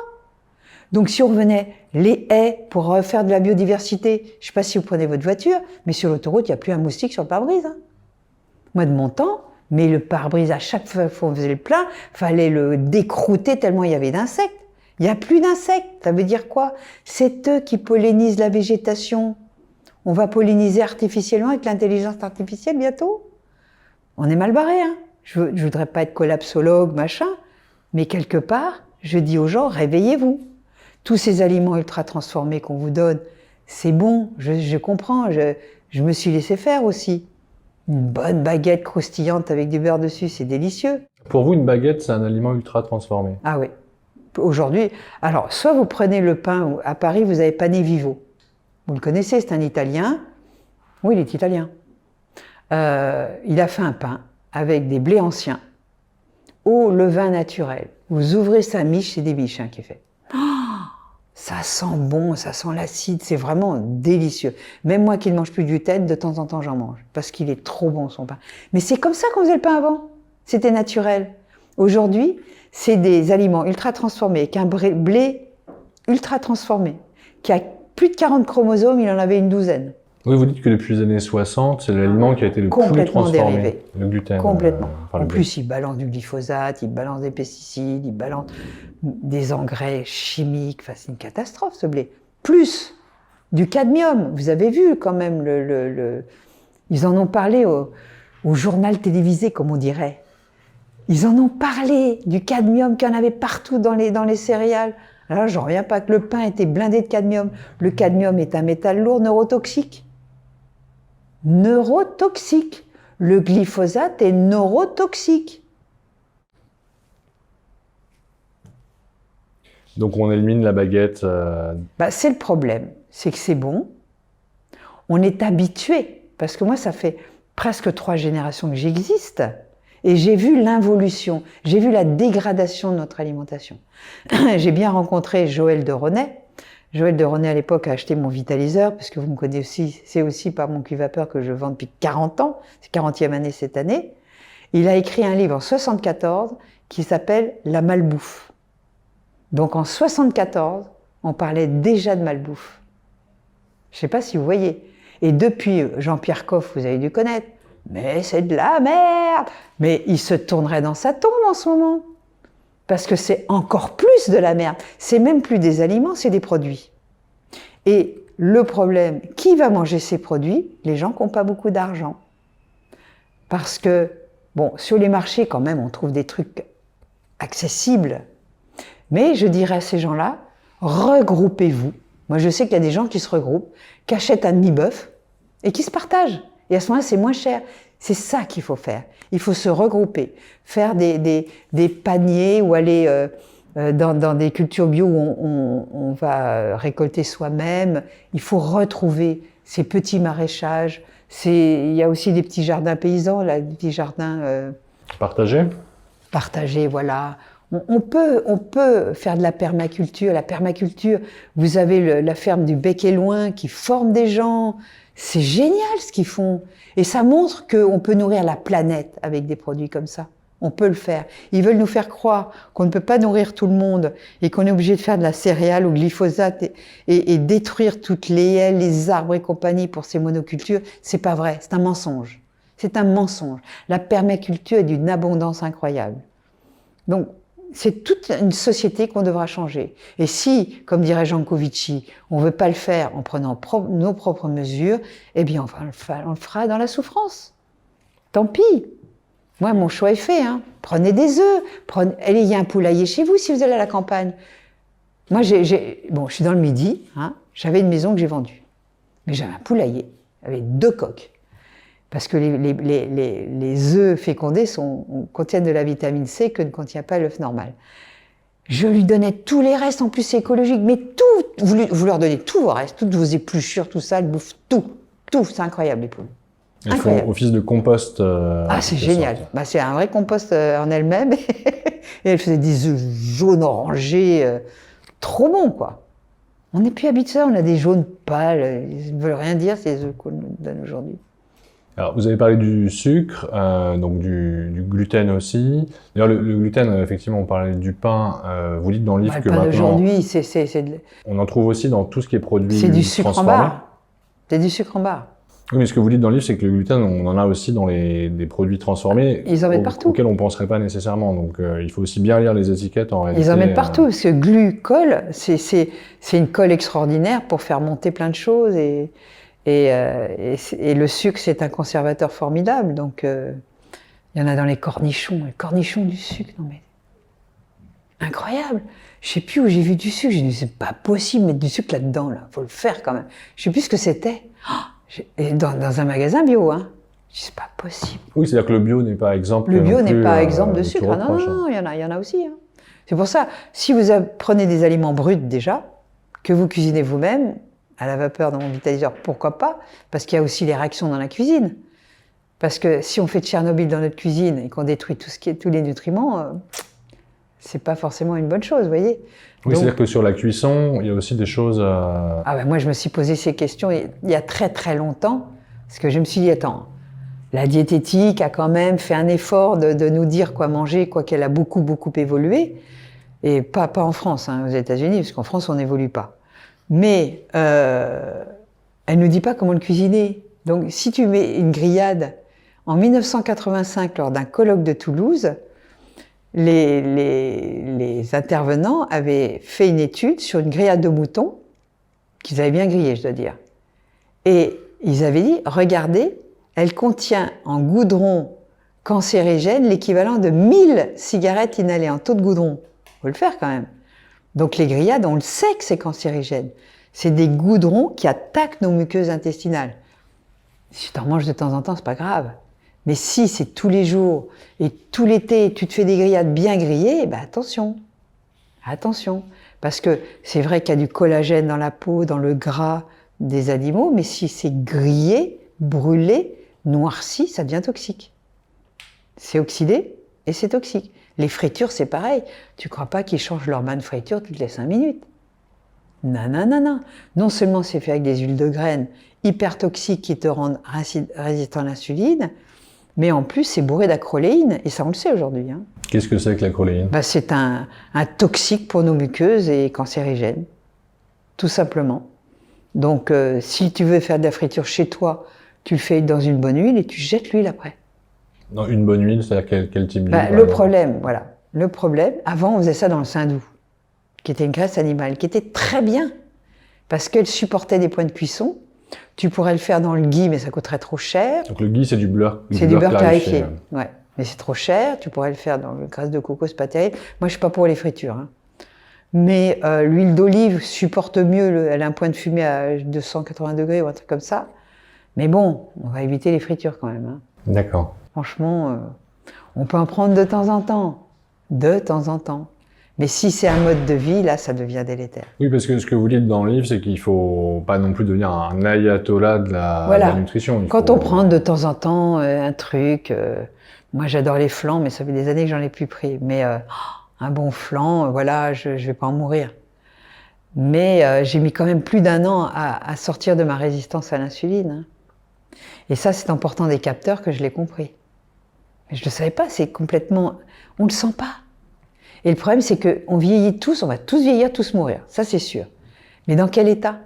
[SPEAKER 1] Donc si on revenait les haies pour faire de la biodiversité, je ne sais pas si vous prenez votre voiture, mais sur l'autoroute, il n'y a plus un moustique sur le pare-brise. Hein. Moi, de mon temps, mais le pare-brise, à chaque fois qu'on faisait le plein, fallait le décrouter tellement il y avait d'insectes. Il n'y a plus d'insectes. Ça veut dire quoi? C'est eux qui pollinisent la végétation. On va polliniser artificiellement avec l'intelligence artificielle bientôt. On est mal barré, hein. Je voudrais pas être collapsologue, machin, mais quelque part, je dis aux gens, réveillez-vous. Tous ces aliments ultra transformés qu'on vous donne, c'est bon, je comprends, je me suis laissé faire aussi. Une bonne baguette croustillante avec du beurre dessus, c'est délicieux.
[SPEAKER 2] Pour vous, une baguette, c'est un aliment ultra transformé?
[SPEAKER 1] Ah oui. Aujourd'hui, alors, soit vous prenez le pain, à Paris, vous avez Panevivo. Vous le connaissez, c'est un Italien. Oui, il est italien. Il a fait un pain avec des blés anciens, au levain naturel. Vous ouvrez sa miche, c'est des miches qui est fait. Oh, ça sent bon, ça sent l'acide, c'est vraiment délicieux. Même moi qui ne mange plus du gluten, de temps en temps j'en mange, parce qu'il est trop bon son pain. Mais c'est comme ça qu'on faisait le pain avant, c'était naturel. Aujourd'hui, c'est des aliments ultra transformés, avec un blé ultra transformé, qui a plus de 40 chromosomes, il en avait une douzaine.
[SPEAKER 2] Oui, vous dites que depuis les années 60, c'est l'aliment qui a été le plus transformé.
[SPEAKER 1] Dérivé.
[SPEAKER 2] Le gluten.
[SPEAKER 1] Complètement.
[SPEAKER 2] Enfin,
[SPEAKER 1] en plus, il balance du glyphosate, il balance des pesticides, il balance des engrais chimiques. Enfin, c'est une catastrophe, ce blé. Plus du cadmium. Vous avez vu quand même, ils en ont parlé au journal télévisé, comme on dirait. Ils en ont parlé du cadmium qu'il y en avait partout dans les céréales. Alors, j'en reviens pas que le pain était blindé de cadmium. Le cadmium est un métal lourd neurotoxique. Neurotoxique. Le glyphosate est neurotoxique.
[SPEAKER 2] Donc on élimine la baguette.
[SPEAKER 1] C'est le problème, c'est que c'est bon. On est habitué, parce que moi ça fait presque 3 générations que j'existe, et j'ai vu l'involution, j'ai vu la dégradation de notre alimentation. J'ai bien rencontré Joël de René. Joël de René, à l'époque, a acheté mon vitaliseur, puisque vous me connaissez aussi, c'est aussi par mon cuve vapeur que je vends depuis 40 ans, c'est 40e année cette année. Il a écrit un livre en 74 qui s'appelle « La malbouffe ». Donc en 74, on parlait déjà de malbouffe. Je ne sais pas si vous voyez. Et depuis Jean-Pierre Coff, vous avez dû connaître, mais c'est de la merde. Mais il se tournerait dans sa tombe en ce moment. Parce que c'est encore plus de la merde. C'est même plus des aliments, c'est des produits. Et le problème, qui va manger ces produits? Les gens qui n'ont pas beaucoup d'argent. Parce que, bon, sur les marchés, quand même, on trouve des trucs accessibles. Mais je dirais à ces gens-là, regroupez-vous. Moi, je sais qu'il y a des gens qui se regroupent, qui achètent un demi-bœuf et qui se partagent. Et à ce moment-là, c'est moins cher. C'est ça qu'il faut faire. Il faut se regrouper, faire des paniers ou aller dans des cultures bio où on va récolter soi-même. Il faut retrouver ces petits maraîchages. Il y a aussi des petits jardins paysans, là, des petits jardins... Partagés, voilà. On peut faire de la permaculture. La permaculture, vous avez la ferme du Bec et Loin qui forme des gens. C'est génial ce qu'ils font. Et ça montre qu'on peut nourrir la planète avec des produits comme ça. On peut le faire. Ils veulent nous faire croire qu'on ne peut pas nourrir tout le monde et qu'on est obligé de faire de la céréale ou glyphosate et détruire toutes les haies, les arbres et compagnie pour ces monocultures. C'est pas vrai. C'est un mensonge. C'est un mensonge. La permaculture est d'une abondance incroyable. Donc, c'est toute une société qu'on devra changer. Et si, comme dirait Jean Covici, on ne veut pas le faire en prenant nos propres mesures, eh bien, on le fera dans la souffrance. Tant pis. Moi, mon choix est fait. Hein. Prenez des œufs. Il y a un poulailler chez vous si vous allez à la campagne. Moi, je suis dans le Midi. Hein, j'avais une maison que j'ai vendue. Mais j'avais un poulailler avec 2 coqs. Parce que les œufs fécondés contiennent de la vitamine C que ne contient pas l'œuf normal. Je lui donnais tous les restes, en plus c'est écologique, mais tout, vous leur donnez tous vos restes, toutes vos épluchures, tout ça, elles bouffent tout, c'est incroyable les poules.
[SPEAKER 2] Elles font office de compost.
[SPEAKER 1] C'est génial, c'est un vrai compost en elle-même, et elle faisait des œufs jaunes orangés, trop bons quoi. On n'est plus habitué à ça, on a des jaunes pâles, ils ne veulent rien dire ces œufs qu'on nous donne aujourd'hui.
[SPEAKER 2] Alors, vous avez parlé du sucre, donc du gluten aussi. D'ailleurs, le gluten, effectivement, on parlait du pain. Vous dites dans le livre
[SPEAKER 1] Bah,
[SPEAKER 2] que
[SPEAKER 1] le pain
[SPEAKER 2] maintenant,
[SPEAKER 1] d'aujourd'hui,
[SPEAKER 2] on en trouve aussi dans tout ce qui est produit
[SPEAKER 1] c'est du sucre en
[SPEAKER 2] transformé.
[SPEAKER 1] barre. C'est du sucre en barre.
[SPEAKER 2] Oui, mais ce que vous dites dans le livre, c'est que le gluten, on en a aussi dans des produits transformés
[SPEAKER 1] Ils en mettent partout.
[SPEAKER 2] auxquels on ne penserait pas nécessairement. Donc, il faut aussi bien lire les étiquettes en réalité.
[SPEAKER 1] Ils en mettent partout, parce que glu-colle, c'est une colle extraordinaire pour faire monter plein de choses. Et le sucre, c'est un conservateur formidable. Donc, il y en a dans les cornichons du sucre. Non mais, incroyable. Je sais plus où j'ai vu du sucre. J'ai dit, c'est pas possible de mettre du sucre là-dedans, là. Faut le faire quand même. Je sais plus ce que c'était. Et dans un magasin bio, hein. Je dis, c'est pas possible.
[SPEAKER 2] Oui, c'est-à-dire que le bio n'est pas exemple.
[SPEAKER 1] Le bio
[SPEAKER 2] non
[SPEAKER 1] n'est
[SPEAKER 2] plus,
[SPEAKER 1] pas exemple de
[SPEAKER 2] tout
[SPEAKER 1] sucre. Ah non,
[SPEAKER 2] reproche,
[SPEAKER 1] non, il y en a aussi. Hein. C'est pour ça, si vous prenez des aliments bruts déjà, que vous cuisinez vous-même, à la vapeur dans mon vitaliseur, pourquoi pas? Parce qu'il y a aussi les réactions dans la cuisine. Parce que si on fait de Tchernobyl dans notre cuisine et qu'on détruit tous les nutriments, c'est pas forcément une bonne chose, vous voyez.
[SPEAKER 2] Oui,
[SPEAKER 1] Donc,
[SPEAKER 2] c'est-à-dire que sur la cuisson, il y a aussi des choses.
[SPEAKER 1] ah ben moi, je me suis posé ces questions il y a très très longtemps, parce que je me suis dit, attends, la diététique a quand même fait un effort de nous dire quoi manger, quoiqu'elle a beaucoup beaucoup évolué, et pas en France, hein, aux États-Unis, parce qu'en France, on n'évolue pas. Mais elle nous dit pas comment le cuisiner. Donc, si tu mets une grillade, en 1985, lors d'un colloque de Toulouse, les intervenants avaient fait une étude sur une grillade de mouton, qu'ils avaient bien grillée, je dois dire. Et ils avaient dit, regardez, elle contient en goudron cancérigène l'équivalent de 1000 cigarettes inhalées en taux de goudron. Faut le faire quand même. Donc les grillades, on le sait que c'est cancérigène. C'est des goudrons qui attaquent nos muqueuses intestinales. Si tu en manges de temps en temps, c'est pas grave. Mais si c'est tous les jours et tout l'été, tu te fais des grillades bien grillées, ben attention. Attention. Parce que c'est vrai qu'il y a du collagène dans la peau, dans le gras des animaux, mais si c'est grillé, brûlé, noirci, ça devient toxique. C'est oxydé et c'est toxique. Les fritures, c'est pareil. Tu crois pas qu'ils changent leur bain de friture toutes les 5 minutes? Non, non, non, non. Non seulement c'est fait avec des huiles de graines hyper toxiques qui te rendent résistant à l'insuline, mais en plus c'est bourré d'acroléine, et ça on le sait aujourd'hui. Hein.
[SPEAKER 2] Qu'est-ce que c'est que l'acroléine?
[SPEAKER 1] Bah, c'est un toxique pour nos muqueuses et cancérigène, tout simplement. Donc si tu veux faire de la friture chez toi, tu le fais dans une bonne huile et tu jettes l'huile après.
[SPEAKER 2] Dans une bonne huile, c'est-à-dire quel type d'huile?
[SPEAKER 1] Bah, le problème, voilà. Le problème, avant on faisait ça dans le saindoux, qui était une graisse animale, qui était très bien, parce qu'elle supportait des points de cuisson. Tu pourrais le faire dans le ghee, mais ça coûterait trop cher.
[SPEAKER 2] Donc le ghee, c'est du beurre.
[SPEAKER 1] C'est du beurre clarifié. Ouais. Mais c'est trop cher. Tu pourrais le faire dans le graisse de coco, c'est pas terrible. Moi, je suis pas pour les fritures. Hein. Mais l'huile d'olive supporte mieux. Elle a un point de fumée à 280 degrés ou un truc comme ça. Mais bon, on va éviter les fritures quand même. Hein.
[SPEAKER 2] D'accord.
[SPEAKER 1] Franchement, on peut en prendre de temps en temps. De temps en temps. Mais si c'est un mode de vie, là, ça devient délétère.
[SPEAKER 2] Oui, parce que ce que vous dites dans le livre, c'est qu'il faut pas non plus devenir un ayatollah de la nutrition.
[SPEAKER 1] Quand on prend de temps en temps un truc, moi j'adore les flancs, mais ça fait des années que j'en ai plus pris. Mais un bon flan, voilà, je vais pas en mourir. Mais j'ai mis quand même plus d'1 an à sortir de ma résistance à l'insuline. Hein. Et ça, c'est en portant des capteurs que je l'ai compris. Mais je ne le savais pas, c'est complètement... On ne le sent pas. Et le problème, c'est qu'on vieillit tous, on va tous vieillir, tous mourir. Ça, c'est sûr. Mais dans quel état?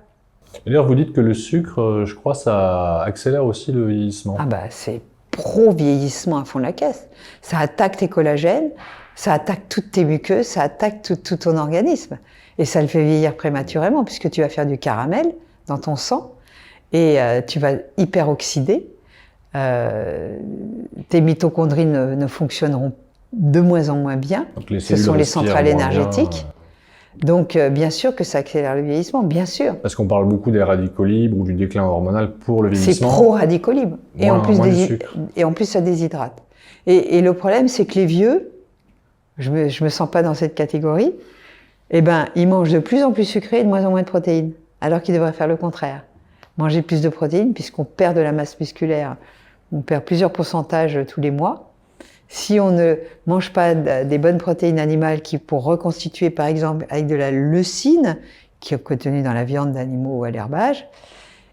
[SPEAKER 2] D'ailleurs, vous dites que le sucre, je crois, ça accélère aussi le vieillissement.
[SPEAKER 1] Ah bah, c'est pro-vieillissement à fond de la caisse. Ça attaque tes collagènes, ça attaque toutes tes muqueuses, ça attaque tout ton organisme. Et ça le fait vieillir prématurément, puisque tu vas faire du caramel dans ton sang, et tu vas hyper oxyder. Tes mitochondries ne fonctionneront de moins en moins bien. Ce sont les centrales énergétiques. Donc, bien sûr que ça accélère le vieillissement, bien sûr.
[SPEAKER 2] Parce qu'on parle beaucoup des radicaux libres ou du déclin hormonal pour le vieillissement.
[SPEAKER 1] C'est pro-radicaux libres. Et en plus, ça déshydrate. Et le problème, c'est que les vieux, je me sens pas dans cette catégorie, eh ben, ils mangent de plus en plus sucré et de moins en moins de protéines. Alors qu'ils devraient faire le contraire. Manger plus de protéines, puisqu'on perd de la masse musculaire. On perd plusieurs pourcentages tous les mois. Si on ne mange pas des bonnes protéines animales pour reconstituer, par exemple, avec de la leucine, qui est contenue dans la viande d'animaux ou à l'herbage,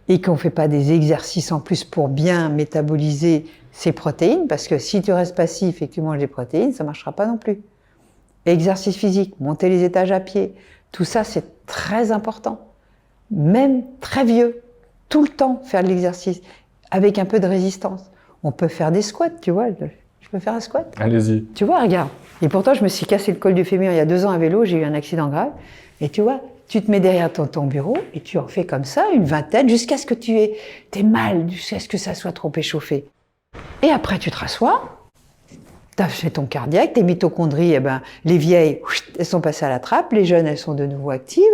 [SPEAKER 1] et qu'on ne fait pas des exercices en plus pour bien métaboliser ces protéines, parce que si tu restes passif et que tu manges des protéines, ça ne marchera pas non plus. Exercice physique, monter les étages à pied, tout ça c'est très important. Même très vieux, tout le temps faire de l'exercice, avec un peu de résistance. On peut faire des squats, tu vois. Je peux faire un squat.
[SPEAKER 2] Allez-y.
[SPEAKER 1] Tu vois, regarde. Et pourtant, je me suis cassé le col du fémur il y a 2 ans à vélo, j'ai eu un accident grave. Et tu vois, tu te mets derrière ton bureau et tu en fais comme ça, une vingtaine, jusqu'à ce que tu aies mal, jusqu'à ce que ça soit trop échauffé. Et après, tu te rassois, tu as fait ton cardiaque, tes mitochondries, eh ben, les vieilles, elles sont passées à la trappe, les jeunes, elles sont de nouveau actives.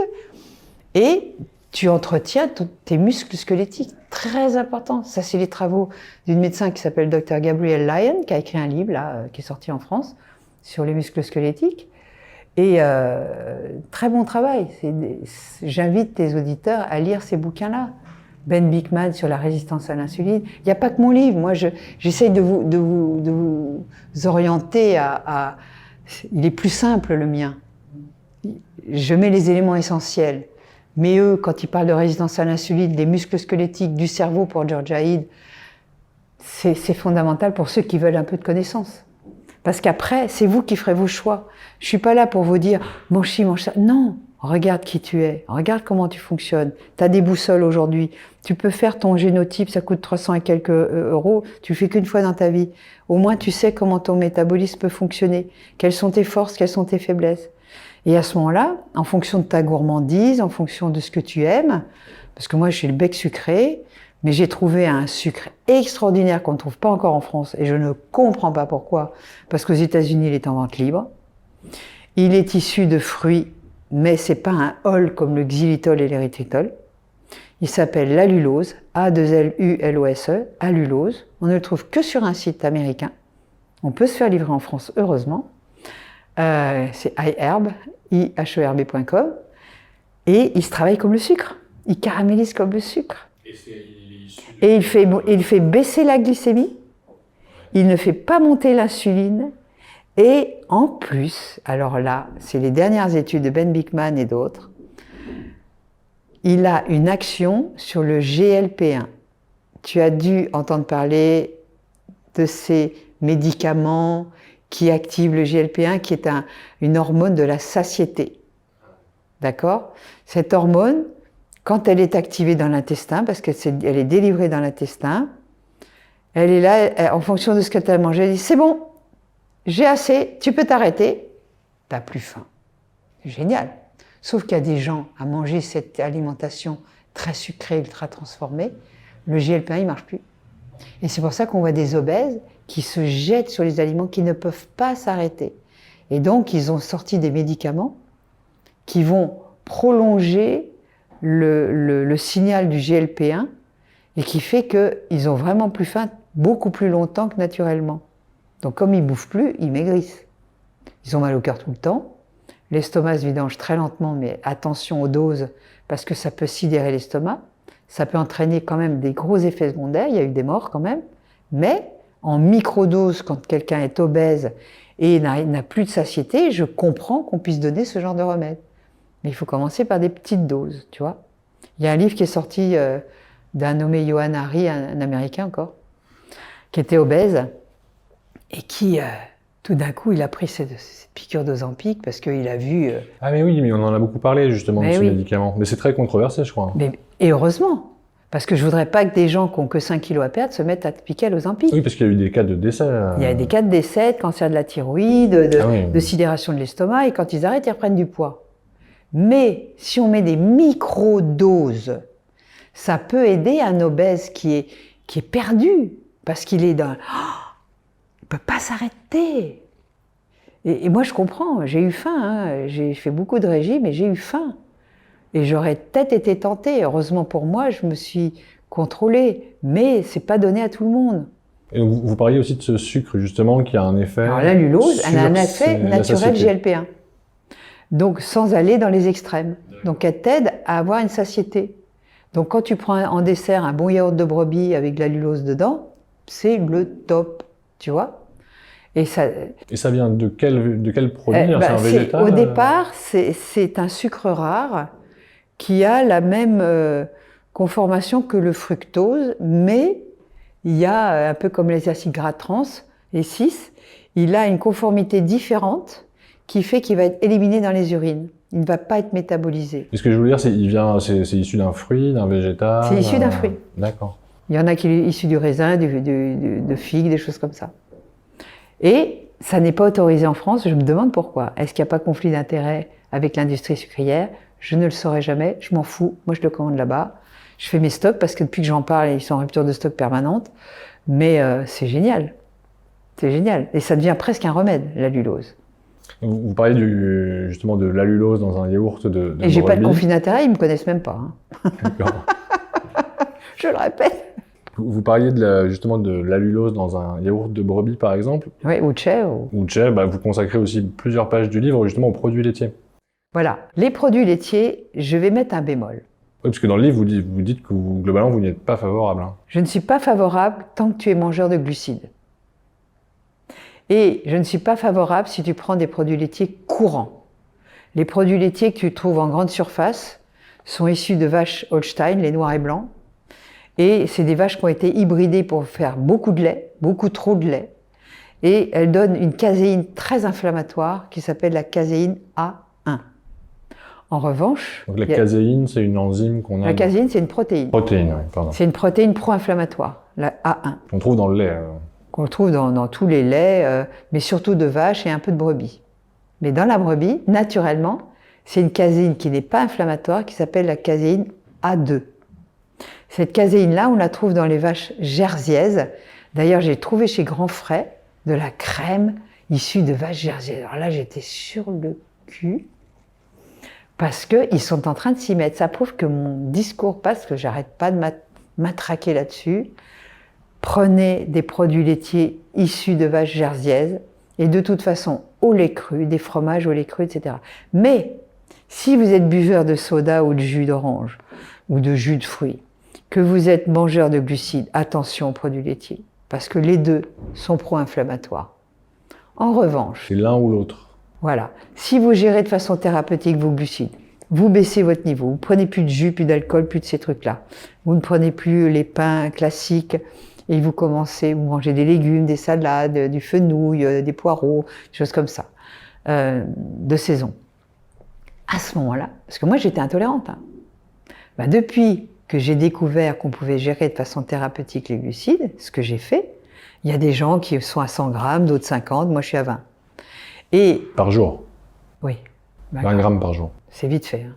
[SPEAKER 1] Et tu entretiens tes muscles squelettiques. Très important. Ça, c'est les travaux d'une médecin qui s'appelle Dr. Gabrielle Lyon, qui a écrit un livre, là, qui est sorti en France, sur les muscles squelettiques. Et très bon travail. J'invite tes auditeurs à lire ces bouquins-là. Ben Bikman sur la résistance à l'insuline. Il n'y a pas que mon livre. Moi, j'essaye de vous orienter à... Il est plus simple, le mien. Je mets les éléments essentiels. Mais eux, quand ils parlent de résistance à l'insuline, des muscles squelettiques, du cerveau pour George Haid, c'est fondamental pour ceux qui veulent un peu de connaissances. Parce qu'après, c'est vous qui ferez vos choix. Je suis pas là pour vous dire « mange ci, mange ça ». Non, regarde qui tu es, regarde comment tu fonctionnes. Tu as des boussoles aujourd'hui. Tu peux faire ton génotype, ça coûte 300 et quelques euros. Tu le fais qu'une fois dans ta vie. Au moins, tu sais comment ton métabolisme peut fonctionner. Quelles sont tes forces, quelles sont tes faiblesses. Et à ce moment-là, en fonction de ta gourmandise, en fonction de ce que tu aimes, parce que moi, je suis le bec sucré, mais j'ai trouvé un sucre extraordinaire qu'on ne trouve pas encore en France, et je ne comprends pas pourquoi, parce qu'aux États-Unis, il est en vente libre. Il est issu de fruits, mais c'est pas un ol comme le xylitol et l'érythritol. Il s'appelle l'allulose, A2LULOSE, allulose. On ne le trouve que sur un site américain. On peut se faire livrer en France, heureusement. C'est iHerb, iherb.com, et il se travaille comme le sucre. Il caramélise comme le sucre. Et il fait baisser la glycémie. Il ne fait pas monter l'insuline. Et en plus, alors là, c'est les dernières études de Ben Bikman et d'autres, il a une action sur le GLP-1. Tu as dû entendre parler de ces médicaments qui activent le GLP-1, qui est une hormone de la satiété. D'accord ? Cette hormone, quand elle est activée dans l'intestin, parce qu'elle est délivrée dans l'intestin, elle est là, en fonction de ce que tu as mangé, elle dit « c'est bon, j'ai assez, tu peux t'arrêter, tu n'as plus faim ». C'est génial. Sauf qu'il y a des gens à manger cette alimentation très sucrée, ultra transformée, le GLP-1 il ne marche plus. Et c'est pour ça qu'on voit des obèses qui se jettent sur les aliments qui ne peuvent pas s'arrêter. Et donc ils ont sorti des médicaments qui vont prolonger le signal du GLP-1 et qui fait qu'ils ont vraiment plus faim beaucoup plus longtemps que naturellement. Donc comme ils ne bouffent plus, ils maigrissent. Ils ont mal au cœur tout le temps. L'estomac se vidange très lentement, mais attention aux doses, parce que ça peut sidérer l'estomac. Ça peut entraîner quand même des gros effets secondaires, il y a eu des morts quand même. Mais en microdose, quand quelqu'un est obèse et n'a plus de satiété, je comprends qu'on puisse donner ce genre de remède. Mais il faut commencer par des petites doses, tu vois. Il y a un livre qui est sorti d'un nommé Johann Hari, un Américain encore, qui était obèse et qui, tout d'un coup, il a pris cette piqûre d'Ozempic parce qu'il a vu...
[SPEAKER 2] Ah mais oui, mais on en a beaucoup parlé justement de ce médicament. Mais c'est très controversé, je crois.
[SPEAKER 1] Et heureusement, parce que je voudrais pas que des gens qui ont que 5 kilos à perdre se mettent à piquer à l'Ozempic.
[SPEAKER 2] Oui, parce qu'il y a eu des cas de décès.
[SPEAKER 1] Il y a des cas de décès, de cancer de la thyroïde, de sidération de l'estomac, et quand ils arrêtent, ils reprennent du poids. Mais si on met des micro-doses, ça peut aider un obèse qui est perdu, parce qu'il est dans... il peut pas s'arrêter. Et moi, je comprends, j'ai eu faim, hein. J'ai fait beaucoup de régimes et j'ai eu faim. Et j'aurais peut-être été tentée. Heureusement pour moi, je me suis contrôlée. Mais c'est pas donné à tout le monde.
[SPEAKER 2] Et donc, vous parliez aussi de ce sucre, justement, qui a un effet...
[SPEAKER 1] Alors l'allulose, elle a un effet naturel GLP-1. Donc, sans aller dans les extrêmes. Donc, elle t'aide à avoir une satiété. Donc, quand tu prends en dessert un bon yaourt de brebis avec de l'allulose dedans, c'est le top, tu vois. Et ça
[SPEAKER 2] vient de quel produit? C'est un végétal?
[SPEAKER 1] Au départ, c'est un sucre rare qui a la même conformation que le fructose, mais il y a, un peu comme les acides gras trans, les 6, il a une conformité différente qui fait qu'il va être éliminé dans les urines. Il ne va pas être métabolisé.
[SPEAKER 2] Et ce que je voulais dire, c'est issu d'un fruit, d'un végétal?
[SPEAKER 1] C'est issu d'un fruit.
[SPEAKER 2] D'accord.
[SPEAKER 1] Il y en a qui sont issus du raisin, de figues, des choses comme ça. Et ça n'est pas autorisé en France, je me demande pourquoi. Est-ce qu'il n'y a pas conflit d'intérêt avec l'industrie sucrière? Je ne le saurai jamais, je m'en fous, moi je le commande là-bas. Je fais mes stocks parce que depuis que j'en parle, ils sont en rupture de stock permanente. Mais c'est génial. C'est génial. Et ça devient presque un remède, l'allulose.
[SPEAKER 2] Vous parliez justement de l'allulose dans un yaourt de
[SPEAKER 1] Et j'ai pas de
[SPEAKER 2] brebis.
[SPEAKER 1] conflit d'intérêt, ils me connaissent même pas. Hein.
[SPEAKER 2] D'accord.
[SPEAKER 1] Je le répète.
[SPEAKER 2] Vous parliez justement de l'allulose dans un yaourt de brebis, par exemple.
[SPEAKER 1] Oui, ou chè.
[SPEAKER 2] Ou chè, vous consacrez aussi plusieurs pages du livre justement aux produits laitiers.
[SPEAKER 1] Voilà. Les produits laitiers, je vais mettre un bémol.
[SPEAKER 2] Oui, parce que dans le livre, vous dites que globalement, vous n'y êtes pas favorable. Hein.
[SPEAKER 1] Je ne suis pas favorable tant que tu es mangeur de glucides. Et je ne suis pas favorable si tu prends des produits laitiers courants. Les produits laitiers que tu trouves en grande surface sont issus de vaches Holstein, les noirs et blancs. Et c'est des vaches qui ont été hybridées pour faire beaucoup de lait, beaucoup trop de lait. Et elles donnent une caséine très inflammatoire qui s'appelle la caséine A1. En revanche...
[SPEAKER 2] Donc la caséine, c'est une enzyme qu'on a...
[SPEAKER 1] La caséine, c'est une protéine.
[SPEAKER 2] Protéine, oui, pardon.
[SPEAKER 1] C'est une protéine pro-inflammatoire, la A1.
[SPEAKER 2] Qu'on trouve dans le lait.
[SPEAKER 1] Qu'on trouve dans tous les laits, mais surtout de vaches et un peu de brebis. Mais dans la brebis, naturellement, c'est une caséine qui n'est pas inflammatoire, qui s'appelle la caséine A2. Cette caséine-là, on la trouve dans les vaches jersiaises. D'ailleurs, j'ai trouvé chez Grand Frais de la crème issue de vaches jersiaises. Alors là, j'étais sur le cul, parce qu'ils sont en train de s'y mettre. Ça prouve que mon discours passe, que j'arrête pas de matraquer là-dessus. Prenez des produits laitiers issus de vaches jersiaises et de toute façon au lait cru, des fromages au lait cru, etc. Mais si vous êtes buveur de soda ou de jus d'orange ou de jus de fruits, que vous êtes mangeur de glucides, attention aux produits laitiers, parce que les deux sont pro-inflammatoires. En revanche,
[SPEAKER 2] c'est l'un ou l'autre.
[SPEAKER 1] Voilà, si vous gérez de façon thérapeutique vos glucides, vous baissez votre niveau, vous ne prenez plus de jus, plus d'alcool, plus de ces trucs-là, vous ne prenez plus les pains classiques, et vous mangez des légumes, des salades, du fenouil, des poireaux, des choses comme ça, de saison. À ce moment-là, parce que moi j'étais intolérante, hein, depuis que j'ai découvert qu'on pouvait gérer de façon thérapeutique les glucides, ce que j'ai fait, il y a des gens qui sont à 100 grammes, d'autres 50, moi je suis à 20. Et,
[SPEAKER 2] par jour?
[SPEAKER 1] Oui.
[SPEAKER 2] 20 grammes par jour.
[SPEAKER 1] C'est vite fait. Hein.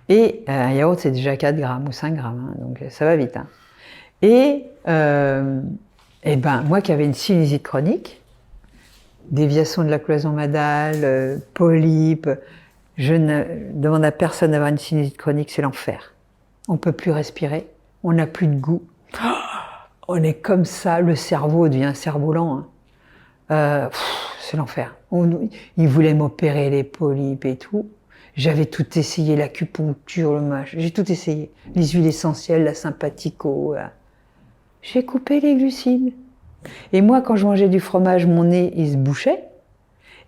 [SPEAKER 1] Et un yaourt, c'est déjà 4 grammes ou 5 grammes, hein, donc ça va vite. Hein. Et moi qui avais une sinusite chronique, déviation de la cloison madale, polype, je ne demande à personne d'avoir une sinusite chronique, c'est l'enfer. On ne peut plus respirer, on n'a plus de goût. On est comme ça, le cerveau devient un cerf-volant. Hein. C'est l'enfer. Ils voulaient m'opérer les polypes et tout. J'avais tout essayé, l'acupuncture, le machin, j'ai tout essayé. Les huiles essentielles, la sympathico. J'ai coupé les glucides. Et moi, quand je mangeais du fromage, mon nez, il se bouchait.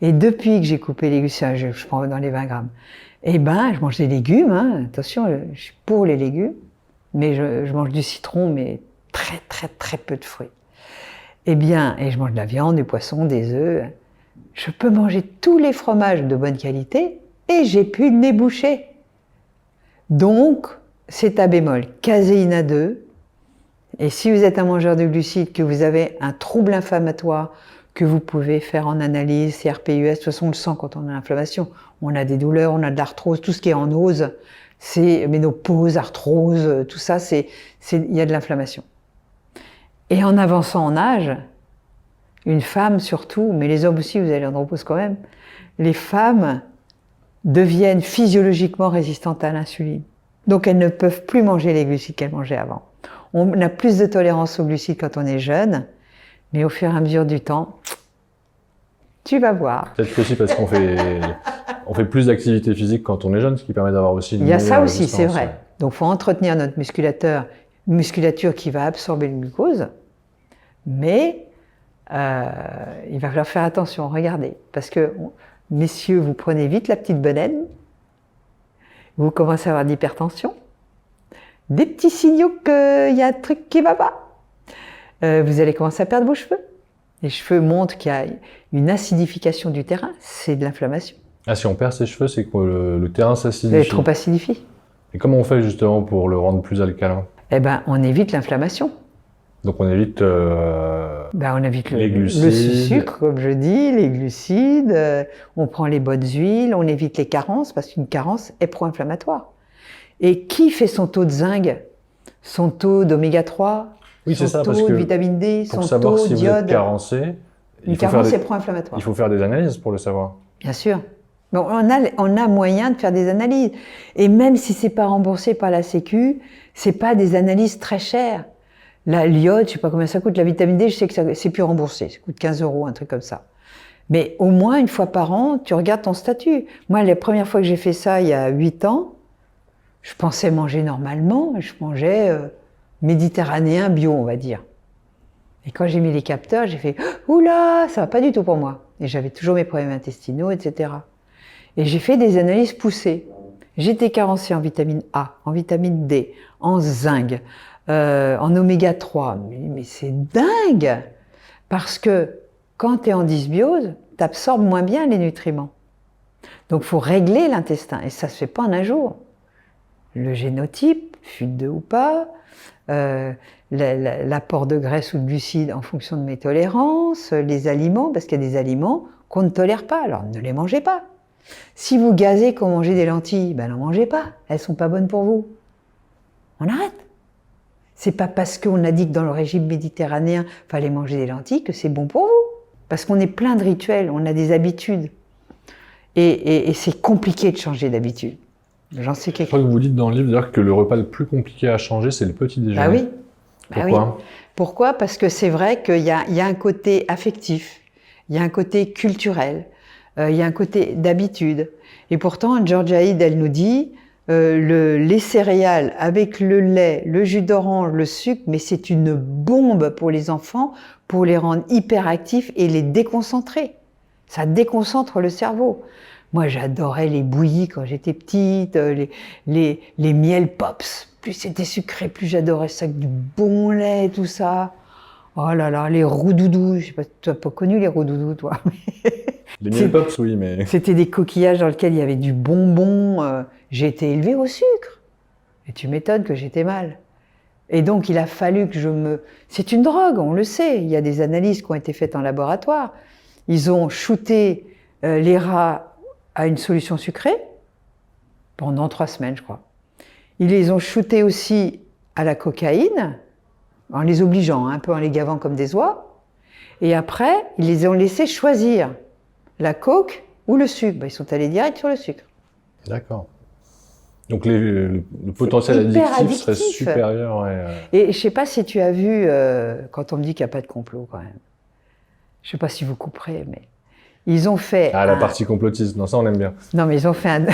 [SPEAKER 1] Et depuis que j'ai coupé les glucides, je prends dans les 20 grammes, je mange des légumes. Hein. Attention, je suis pour les légumes. Mais je mange du citron, mais très, très, très peu de fruits. Et je mange de la viande, du poisson, des œufs. Je peux manger tous les fromages de bonne qualité et j'ai plus le nez bouché. Donc, c'est à bémol. Caséine A2. Et si vous êtes un mangeur de glucides, que vous avez un trouble inflammatoire, que vous pouvez faire en analyse, CRP-US, de toute façon on le sent quand on a l'inflammation. On a des douleurs, on a de l'arthrose, tout ce qui est en ose, c'est ménopause, arthrose, tout ça, il y a de l'inflammation. Et en avançant en âge, une femme surtout, mais les hommes aussi, vous avez l'andropause quand même, les femmes deviennent physiologiquement résistantes à l'insuline. Donc elles ne peuvent plus manger les glucides qu'elles mangeaient avant. On a plus de tolérance aux glucides quand on est jeune, mais au fur et à mesure du temps, tu vas voir.
[SPEAKER 2] Peut-être aussi parce qu'on fait plus d'activité physique quand on est jeune, ce qui permet d'avoir aussi une
[SPEAKER 1] Il y a ça aussi,
[SPEAKER 2] résistance.
[SPEAKER 1] c'est vrai. Donc il faut entretenir notre musculature qui va absorber le glucose, mais il va falloir faire attention, regardez, parce que, messieurs, vous prenez vite la petite bedaine, vous commencez à avoir de l'hypertension, des petits signaux qu'il y a un truc qui ne va pas. Vous allez commencer à perdre vos cheveux. Les cheveux montrent qu'il y a une acidification du terrain, c'est de l'inflammation.
[SPEAKER 2] Ah, si on perd ses cheveux, c'est que le terrain
[SPEAKER 1] Vous
[SPEAKER 2] s'acidifie.
[SPEAKER 1] avez trop acidifié.
[SPEAKER 2] Et comment on fait justement pour le rendre plus alcalin?
[SPEAKER 1] Eh ben, on évite l'inflammation.
[SPEAKER 2] Donc on évite
[SPEAKER 1] On évite
[SPEAKER 2] les
[SPEAKER 1] le
[SPEAKER 2] glucides.
[SPEAKER 1] sucre, comme je dis, les glucides, on prend les bonnes huiles, on évite les carences, parce qu'une carence est pro-inflammatoire. Et qui fait son taux de zinc, son taux d'oméga 3,
[SPEAKER 2] Oui, c'est
[SPEAKER 1] son
[SPEAKER 2] ça, parce
[SPEAKER 1] taux
[SPEAKER 2] que
[SPEAKER 1] de vitamine D, son
[SPEAKER 2] pour savoir
[SPEAKER 1] taux
[SPEAKER 2] si vous
[SPEAKER 1] d'iode?
[SPEAKER 2] êtes carencé,
[SPEAKER 1] Une carence est pro-inflammatoire.
[SPEAKER 2] il faut faire des analyses pour le savoir.
[SPEAKER 1] Bien sûr. Bon, on a moyen de faire des analyses. Et même si c'est pas remboursé par la Sécu, c'est pas des analyses très chères. L'iode, je sais pas combien ça coûte. La vitamine D, je sais que c'est plus remboursé. Ça coûte 15 €, un truc comme ça. Mais au moins, une fois par an, tu regardes ton statut. Moi, la première fois que j'ai fait ça, il y a 8 ans, je pensais manger normalement. Je mangeais méditerranéen bio, on va dire. Et quand j'ai mis les capteurs, j'ai fait « Oula, ça va pas du tout pour moi ». Et j'avais toujours mes problèmes intestinaux, etc. Et j'ai fait des analyses poussées. J'étais carencée en vitamine A, en vitamine D, en zinc, en oméga 3. Mais c'est dingue! Parce que quand tu es en dysbiose, tu absorbes moins bien les nutriments. Donc il faut régler l'intestin. Et ça ne se fait pas en un jour. Le génotype, FUT2 ou pas, l'apport de graisse ou de glucides en fonction de mes tolérances, les aliments, parce qu'il y a des aliments qu'on ne tolère pas, alors ne les mangez pas. Si vous gazez qu'on mange des lentilles, ben n'en mangez pas, elles sont pas bonnes pour vous. On arrête. C'est pas parce qu'on a dit que dans le régime méditerranéen, fallait manger des lentilles que c'est bon pour vous. Parce qu'on est plein de rituels, on a des habitudes. Et c'est compliqué de changer d'habitude. J'en sais quelque
[SPEAKER 2] Je crois que vous dites dans le livre d'ailleurs que le repas le plus compliqué à changer, c'est le petit déjeuner.
[SPEAKER 1] Ah oui.
[SPEAKER 2] Pourquoi?
[SPEAKER 1] Oui. Pourquoi? Parce que c'est vrai qu'il y a un côté affectif, il y a un côté culturel, il y a un côté d'habitude. Et pourtant, Georgia Ede, elle nous dit, les céréales avec le lait, le jus d'orange, le sucre, mais c'est une bombe pour les enfants, pour les rendre hyperactifs et les déconcentrer. Ça déconcentre le cerveau. Moi, j'adorais les bouillies quand j'étais petite, les miel pops. Plus c'était sucré, plus j'adorais ça, avec du bon lait, tout ça. Oh là là, les roux-doudous. Je sais pas, tu n'as pas connu les roux-doudous, toi.
[SPEAKER 2] Les miel pops, oui, mais...
[SPEAKER 1] C'était des coquillages dans lesquels il y avait du bonbon. J'ai été élevée au sucre. Et tu m'étonnes que j'étais mal. Et donc, il a fallu que je me... C'est une drogue, on le sait. Il y a des analyses qui ont été faites en laboratoire. Ils ont shooté les rats à une solution sucrée pendant 3 semaines, je crois. Ils les ont shootés aussi à la cocaïne, en les obligeant, un peu en les gavant comme des oies. Et après, ils les ont laissés choisir la coke ou le sucre. Ben, ils sont allés direct sur le sucre.
[SPEAKER 2] D'accord. Donc le potentiel addictif serait supérieur. Ouais,
[SPEAKER 1] Et je ne sais pas si tu as vu, quand on me dit qu'il n'y a pas de complot quand même. Je ne sais pas si vous couperez, mais ils ont fait...
[SPEAKER 2] Ah, la partie complotiste, non, ça on aime bien.
[SPEAKER 1] Non, mais ils ont fait un...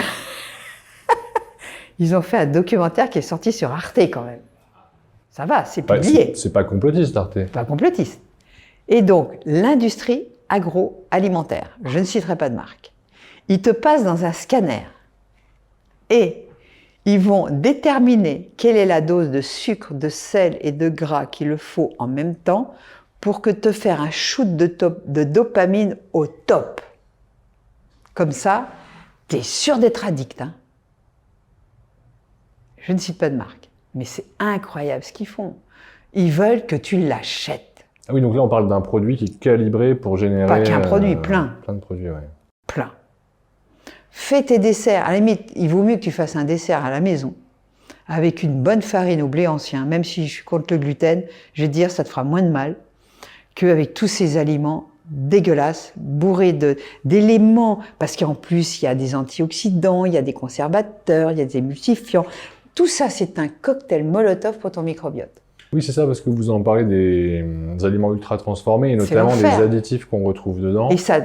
[SPEAKER 1] Ils ont fait un documentaire qui est sorti sur Arte quand même. Ça va, c'est publié.
[SPEAKER 2] C'est pas complotiste, Arte.
[SPEAKER 1] Pas complotiste. Et donc, l'industrie agroalimentaire, je ne citerai pas de marque, ils te passent dans un scanner et ils vont déterminer quelle est la dose de sucre, de sel et de gras qu'il faut en même temps pour que te faire un shoot de dopamine au top. Comme ça, tu es sûr d'être addict. Hein. Je ne cite pas de marque, mais c'est incroyable ce qu'ils font. Ils veulent que tu l'achètes.
[SPEAKER 2] Ah oui, donc là on parle d'un produit qui est calibré pour générer...
[SPEAKER 1] Pas qu'un produit, plein.
[SPEAKER 2] Plein de produits, oui.
[SPEAKER 1] Plein. Fais tes desserts. À la limite, il vaut mieux que tu fasses un dessert à la maison, avec une bonne farine au blé ancien, même si je suis contre le gluten, je vais te dire, ça te fera moins de mal qu'avec tous ces aliments dégueulasses, bourrés d'éléments, parce qu'en plus, il y a des antioxydants, il y a des conservateurs, il y a des émulsifiants. Tout ça, c'est un cocktail Molotov pour ton microbiote.
[SPEAKER 2] Oui, c'est ça, parce que vous en parlez des aliments ultra transformés, et notamment des additifs qu'on retrouve dedans.
[SPEAKER 1] Et ça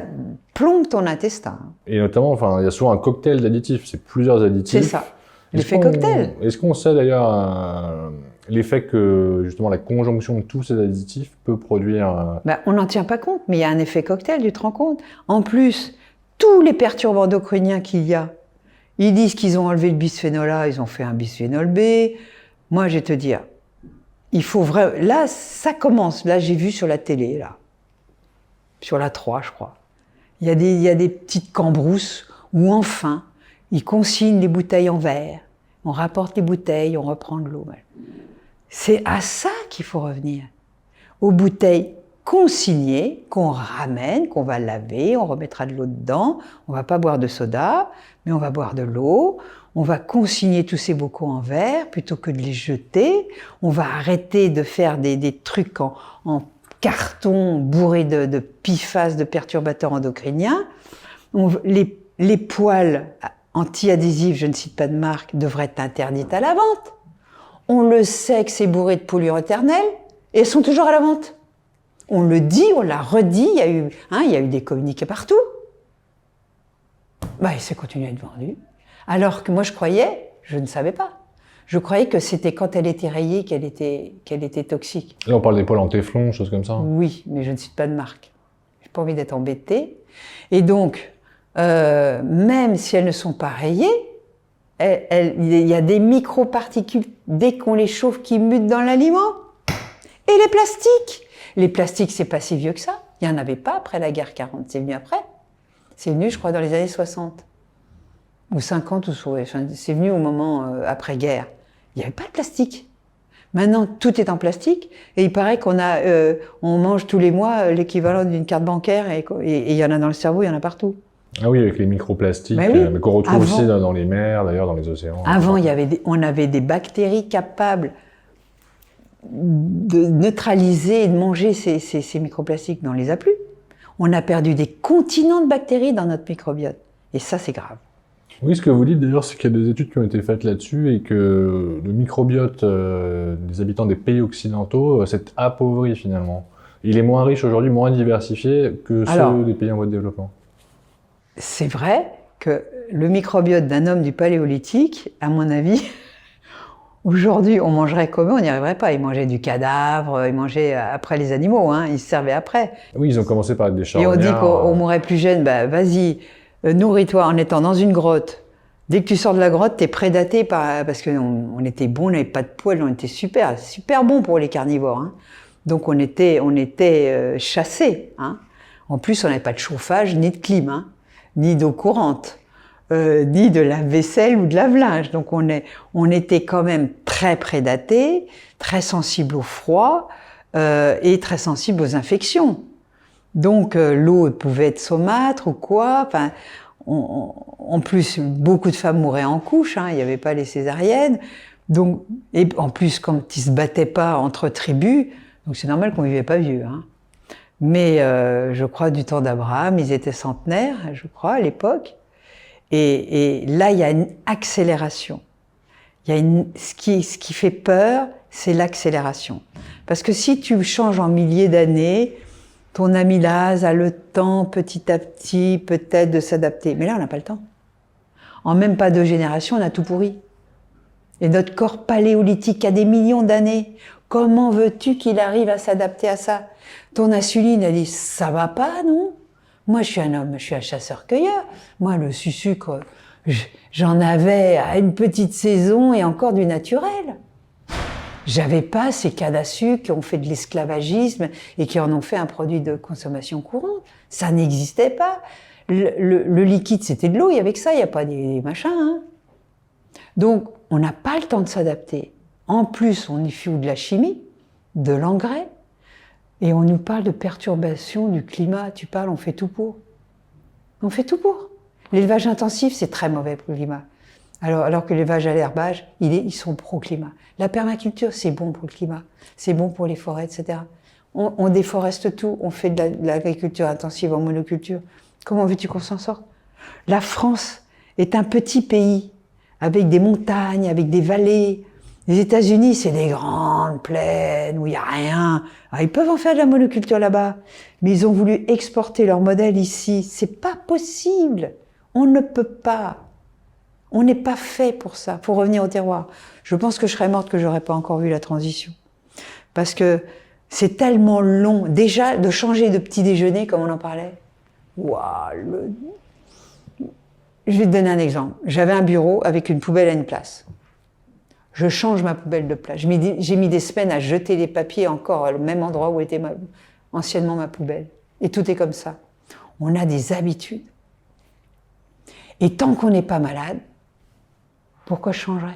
[SPEAKER 1] plombe ton intestin.
[SPEAKER 2] Et notamment, enfin, il y a souvent un cocktail d'additifs, c'est plusieurs additifs.
[SPEAKER 1] C'est ça, l'effet cocktail.
[SPEAKER 2] Est-ce qu'on sait d'ailleurs l'effet que, justement, la conjonction de tous ces additifs peut produire...
[SPEAKER 1] Ben, on n'en tient pas compte, mais il y a un effet cocktail, tu te rends compte. En plus, tous les perturbants endocriniens qu'il y a, ils disent qu'ils ont enlevé le bisphénol A, ils ont fait un bisphénol B. Moi, je vais te dire, il faut vraiment... Là, ça commence. Là, j'ai vu sur la télé, là. Sur la 3, je crois. Il y a des petites cambrousses où, enfin, ils consignent les bouteilles en verre. On rapporte les bouteilles, on reprend de l'eau. C'est à ça qu'il faut revenir. Aux bouteilles consignées, qu'on ramène, qu'on va laver, on remettra de l'eau dedans. On va pas boire de soda, mais on va boire de l'eau. On va consigner tous ces bocaux en verre plutôt que de les jeter. On va arrêter de faire des trucs en carton bourrés de PFAS, de perturbateurs endocriniens. Les poêles anti-adhésifs, je ne cite pas de marque, devraient être interdites à la vente. On le sait que c'est bourré de polluants éternels et elles sont toujours à la vente. On le dit, on l'a redit, il y a eu des communiqués partout. Bah, et c'est continué à être vendu. Alors que moi, je ne savais pas. Je croyais que c'était quand elle était rayée qu'elle était toxique.
[SPEAKER 2] Là, on parle des poêles en téflon, choses comme ça.
[SPEAKER 1] Oui, mais je ne cite pas de marque. J'ai pas envie d'être embêtée. Et donc, même si elles ne sont pas rayées, il y a des microparticules, dès qu'on les chauffe, qui mutent dans l'aliment. Et les plastiques. Les plastiques, c'est pas si vieux que ça. Il n'y en avait pas après la guerre 40, c'est venu après. C'est venu, je crois, dans les années 60. Ou 50, c'est venu au moment après-guerre. Il n'y avait pas de plastique. Maintenant, tout est en plastique. Et il paraît on mange tous les mois l'équivalent d'une carte bancaire. Et il y en a dans le cerveau, il y en a partout.
[SPEAKER 2] Ah oui, avec les microplastiques,
[SPEAKER 1] mais qu'on
[SPEAKER 2] retrouve aussi dans les mers, d'ailleurs, dans les océans.
[SPEAKER 1] Avant, on avait des bactéries capables de neutraliser et de manger ces microplastiques, mais on ne les a plus. On a perdu des continents de bactéries dans notre microbiote. Et ça, c'est grave.
[SPEAKER 2] Oui, ce que vous dites d'ailleurs, c'est qu'il y a des études qui ont été faites là-dessus et que le microbiote des habitants des pays occidentaux s'est appauvri finalement. Il est moins riche aujourd'hui, moins diversifié que ceux des pays en voie de développement.
[SPEAKER 1] C'est vrai que le microbiote d'un homme du Paléolithique, à mon avis, aujourd'hui, on mangerait comme eux, on n'y arriverait pas. Ils mangeaient du cadavre, ils mangeaient après les animaux, ils se servaient après.
[SPEAKER 2] Oui, ils ont commencé par être des charognards.
[SPEAKER 1] Et on dit qu'on mourrait plus jeune, vas-y, nourris-toi en étant dans une grotte. Dès que tu sors de la grotte, t'es prédaté parce qu'on était bons, on n'avait pas de poils, on était super bons pour les carnivores. Donc on était chassés. En plus, on n'avait pas de chauffage ni de clim, ni d'eau courante, ni de lave-vaisselle ou de lave-linge. Donc on était quand même très prédatés, très sensibles au froid et très sensibles aux infections. Donc l'eau pouvait être saumâtre ou quoi. Enfin, en plus, beaucoup de femmes mouraient en couche. Il n'y avait pas les césariennes. Donc, et en plus, quand ils se battaient pas entre tribus, donc c'est normal qu'on vivait pas vieux. Mais je crois du temps d'Abraham, ils étaient centenaires, je crois, à l'époque. Et là, il y a une accélération. Ce qui fait peur, c'est l'accélération. Parce que si tu changes en milliers d'années, ton amylase a le temps, petit à petit, peut-être de s'adapter. Mais là, on n'a pas le temps. En même pas 2 générations, on a tout pourri. Et notre corps paléolithique a des millions d'années. Comment veux-tu qu'il arrive à s'adapter à ça? Ton insuline, elle dit, ça va pas, non? Moi, je suis un homme, je suis un chasseur-cueilleur. Moi, le sucre, j'en avais à une petite saison et encore du naturel. J'avais pas ces cannes à sucre qui ont fait de l'esclavagisme et qui en ont fait un produit de consommation courante. Ça n'existait pas. Le liquide, c'était de l'eau, il y avait que ça, il n'y a pas des machins. Donc, on n'a pas le temps de s'adapter. En plus, on y fout de la chimie, de l'engrais, et on nous parle de perturbation du climat. Tu parles, on fait tout pour. On fait tout pour. L'élevage intensif, c'est très mauvais pour le climat. Alors que l'élevage à l'herbage, ils sont pro-climat. La permaculture, c'est bon pour le climat. C'est bon pour les forêts, etc. On déforeste tout. On fait de l'agriculture intensive en monoculture. Comment veux-tu qu'on s'en sorte? La France est un petit pays avec des montagnes, avec des vallées. Les États-Unis, c'est des grandes plaines où il n'y a rien. Alors, ils peuvent en faire de la monoculture là-bas, mais ils ont voulu exporter leur modèle ici. C'est pas possible. On ne peut pas. On n'est pas fait pour ça. Faut revenir au terroir. Je pense que je serais morte que j'aurais pas encore vu la transition, parce que c'est tellement long. Déjà de changer de petit déjeuner, comme on en parlait. Waouh. Je vais te donner un exemple. J'avais un bureau avec une poubelle à une place. Je change ma poubelle de place. J'ai mis des semaines à jeter les papiers encore au même endroit où était anciennement ma poubelle. Et tout est comme ça. On a des habitudes. Et tant qu'on n'est pas malade, pourquoi je changerais?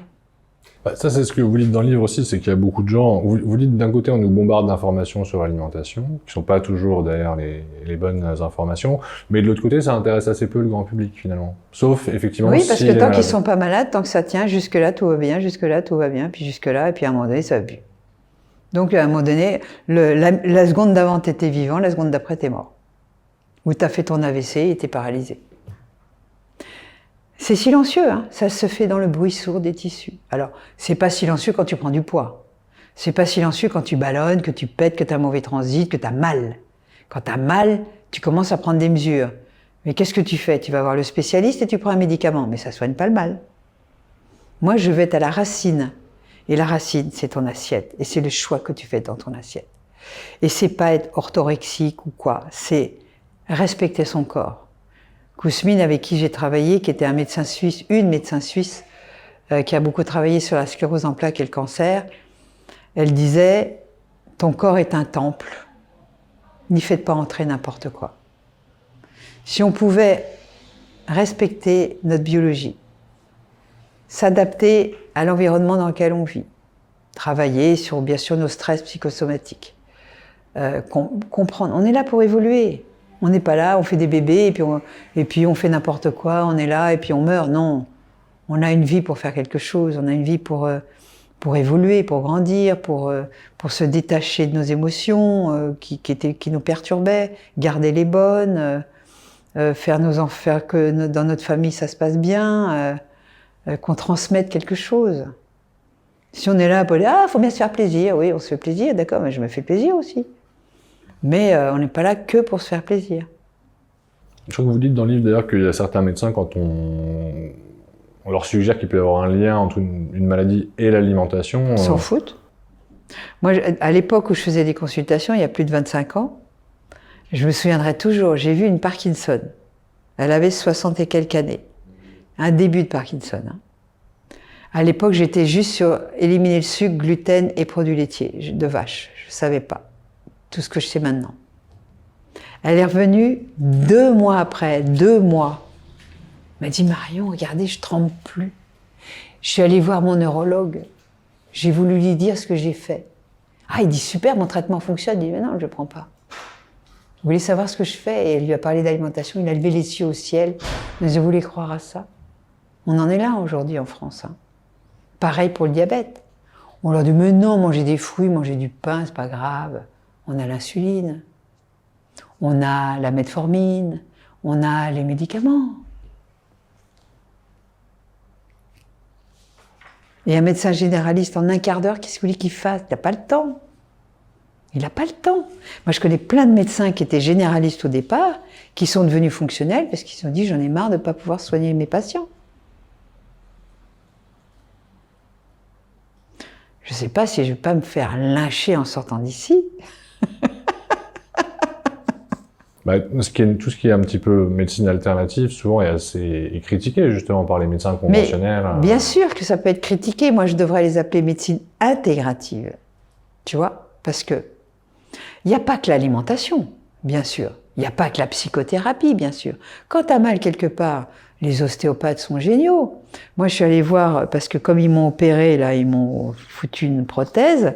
[SPEAKER 2] Bah, ça, c'est ce que vous dites dans le livre aussi, c'est qu'il y a beaucoup de gens... Vous dites d'un côté, on nous bombarde d'informations sur l'alimentation, qui sont pas toujours d'ailleurs les bonnes informations, mais de l'autre côté, ça intéresse assez peu le grand public finalement. Sauf effectivement
[SPEAKER 1] oui, parce
[SPEAKER 2] si
[SPEAKER 1] que tant qu'ils sont pas malades, tant que ça tient, jusque-là tout va bien, jusque-là tout va bien, puis jusque-là, et puis à un moment donné, ça va plus. Donc à un moment donné, la seconde d'avant, t'étais vivant, la seconde d'après, t'es mort. Ou t'as fait ton AVC et t'es paralysé. C'est silencieux, hein, ça se fait dans le bruit sourd des tissus. Alors, c'est pas silencieux quand tu prends du poids. C'est pas silencieux quand tu ballonnes, que tu pètes, que tu as mauvais transit, que tu as mal. Quand tu as mal, tu commences à prendre des mesures. Mais qu'est-ce que tu fais? Tu vas voir le spécialiste et tu prends un médicament. Mais ça soigne pas le mal. Moi, je vais être à la racine. Et la racine, c'est ton assiette. Et c'est le choix que tu fais dans ton assiette. Et c'est pas être orthorexique ou quoi. C'est respecter son corps. Kousmine, avec qui j'ai travaillé, qui était une médecin suisse, qui a beaucoup travaillé sur la sclérose en plaques et le cancer, elle disait « Ton corps est un temple, n'y faites pas entrer n'importe quoi ». Si on pouvait respecter notre biologie, s'adapter à l'environnement dans lequel on vit, travailler sur, bien sûr, nos stress psychosomatiques, comprendre, on est là pour évoluer. On n'est pas là, on fait des bébés et puis on fait n'importe quoi, on est là et puis on meurt. Non, on a une vie pour faire quelque chose, on a une vie pour évoluer, pour grandir, pour se détacher de nos émotions qui nous perturbaient, garder les bonnes, faire que dans notre famille ça se passe bien, qu'on transmette quelque chose. Si on est là pour dire « Ah, faut bien se faire plaisir », oui, on se fait plaisir, d'accord, mais je me fais plaisir aussi. Mais on n'est pas là que pour se faire plaisir.
[SPEAKER 2] Je crois que vous dites dans le livre d'ailleurs qu'il y a certains médecins, quand on leur suggère qu'il peut y avoir un lien entre une maladie et l'alimentation...
[SPEAKER 1] Ils s'en foutent. Moi, à l'époque où je faisais des consultations, il y a plus de 25 ans, je me souviendrai toujours, j'ai vu une Parkinson. Elle avait 60 et quelques années. Un début de Parkinson. Hein. À l'époque, j'étais juste sur éliminer le sucre, gluten et produits laitiers de vache. Je ne savais pas. Tout ce que je sais maintenant. Elle est revenue 2 mois après, 2 mois. Elle m'a dit « Marion, regardez, je tremble plus. » Je suis allée voir mon neurologue. J'ai voulu lui dire ce que j'ai fait. Ah, il dit « Super, mon traitement fonctionne. » Il dit « Mais non, je ne le prends pas. » Vous voulez savoir ce que je fais? Et elle lui a parlé d'alimentation. Il a levé les yeux au ciel. Mais je voulais croire à ça. On en est là aujourd'hui en France. Hein. Pareil pour le diabète. On leur dit « Mais non, manger des fruits, manger du pain, c'est pas grave. » On a l'insuline, on a la metformine, on a les médicaments. Et un médecin généraliste en un quart d'heure, qu'est-ce que vous voulez qu'il fasse? Il n'a pas le temps. Il n'a pas le temps. Moi, je connais plein de médecins qui étaient généralistes au départ, qui sont devenus fonctionnels parce qu'ils se sont dit « J'en ai marre de ne pas pouvoir soigner mes patients ». Je ne sais pas si je ne vais pas me faire lyncher en sortant d'ici.
[SPEAKER 2] Bah, tout ce qui est un petit peu médecine alternative, souvent est critiqué justement par les médecins conventionnels.
[SPEAKER 1] Mais bien sûr que ça peut être critiqué. Moi, je devrais les appeler médecine intégrative. Tu vois? Parce que il n'y a pas que l'alimentation, bien sûr. Il n'y a pas que la psychothérapie, bien sûr. Quand tu as mal quelque part, les ostéopathes sont géniaux. Moi, je suis allée voir, parce que comme ils m'ont opéré, là, ils m'ont foutu une prothèse,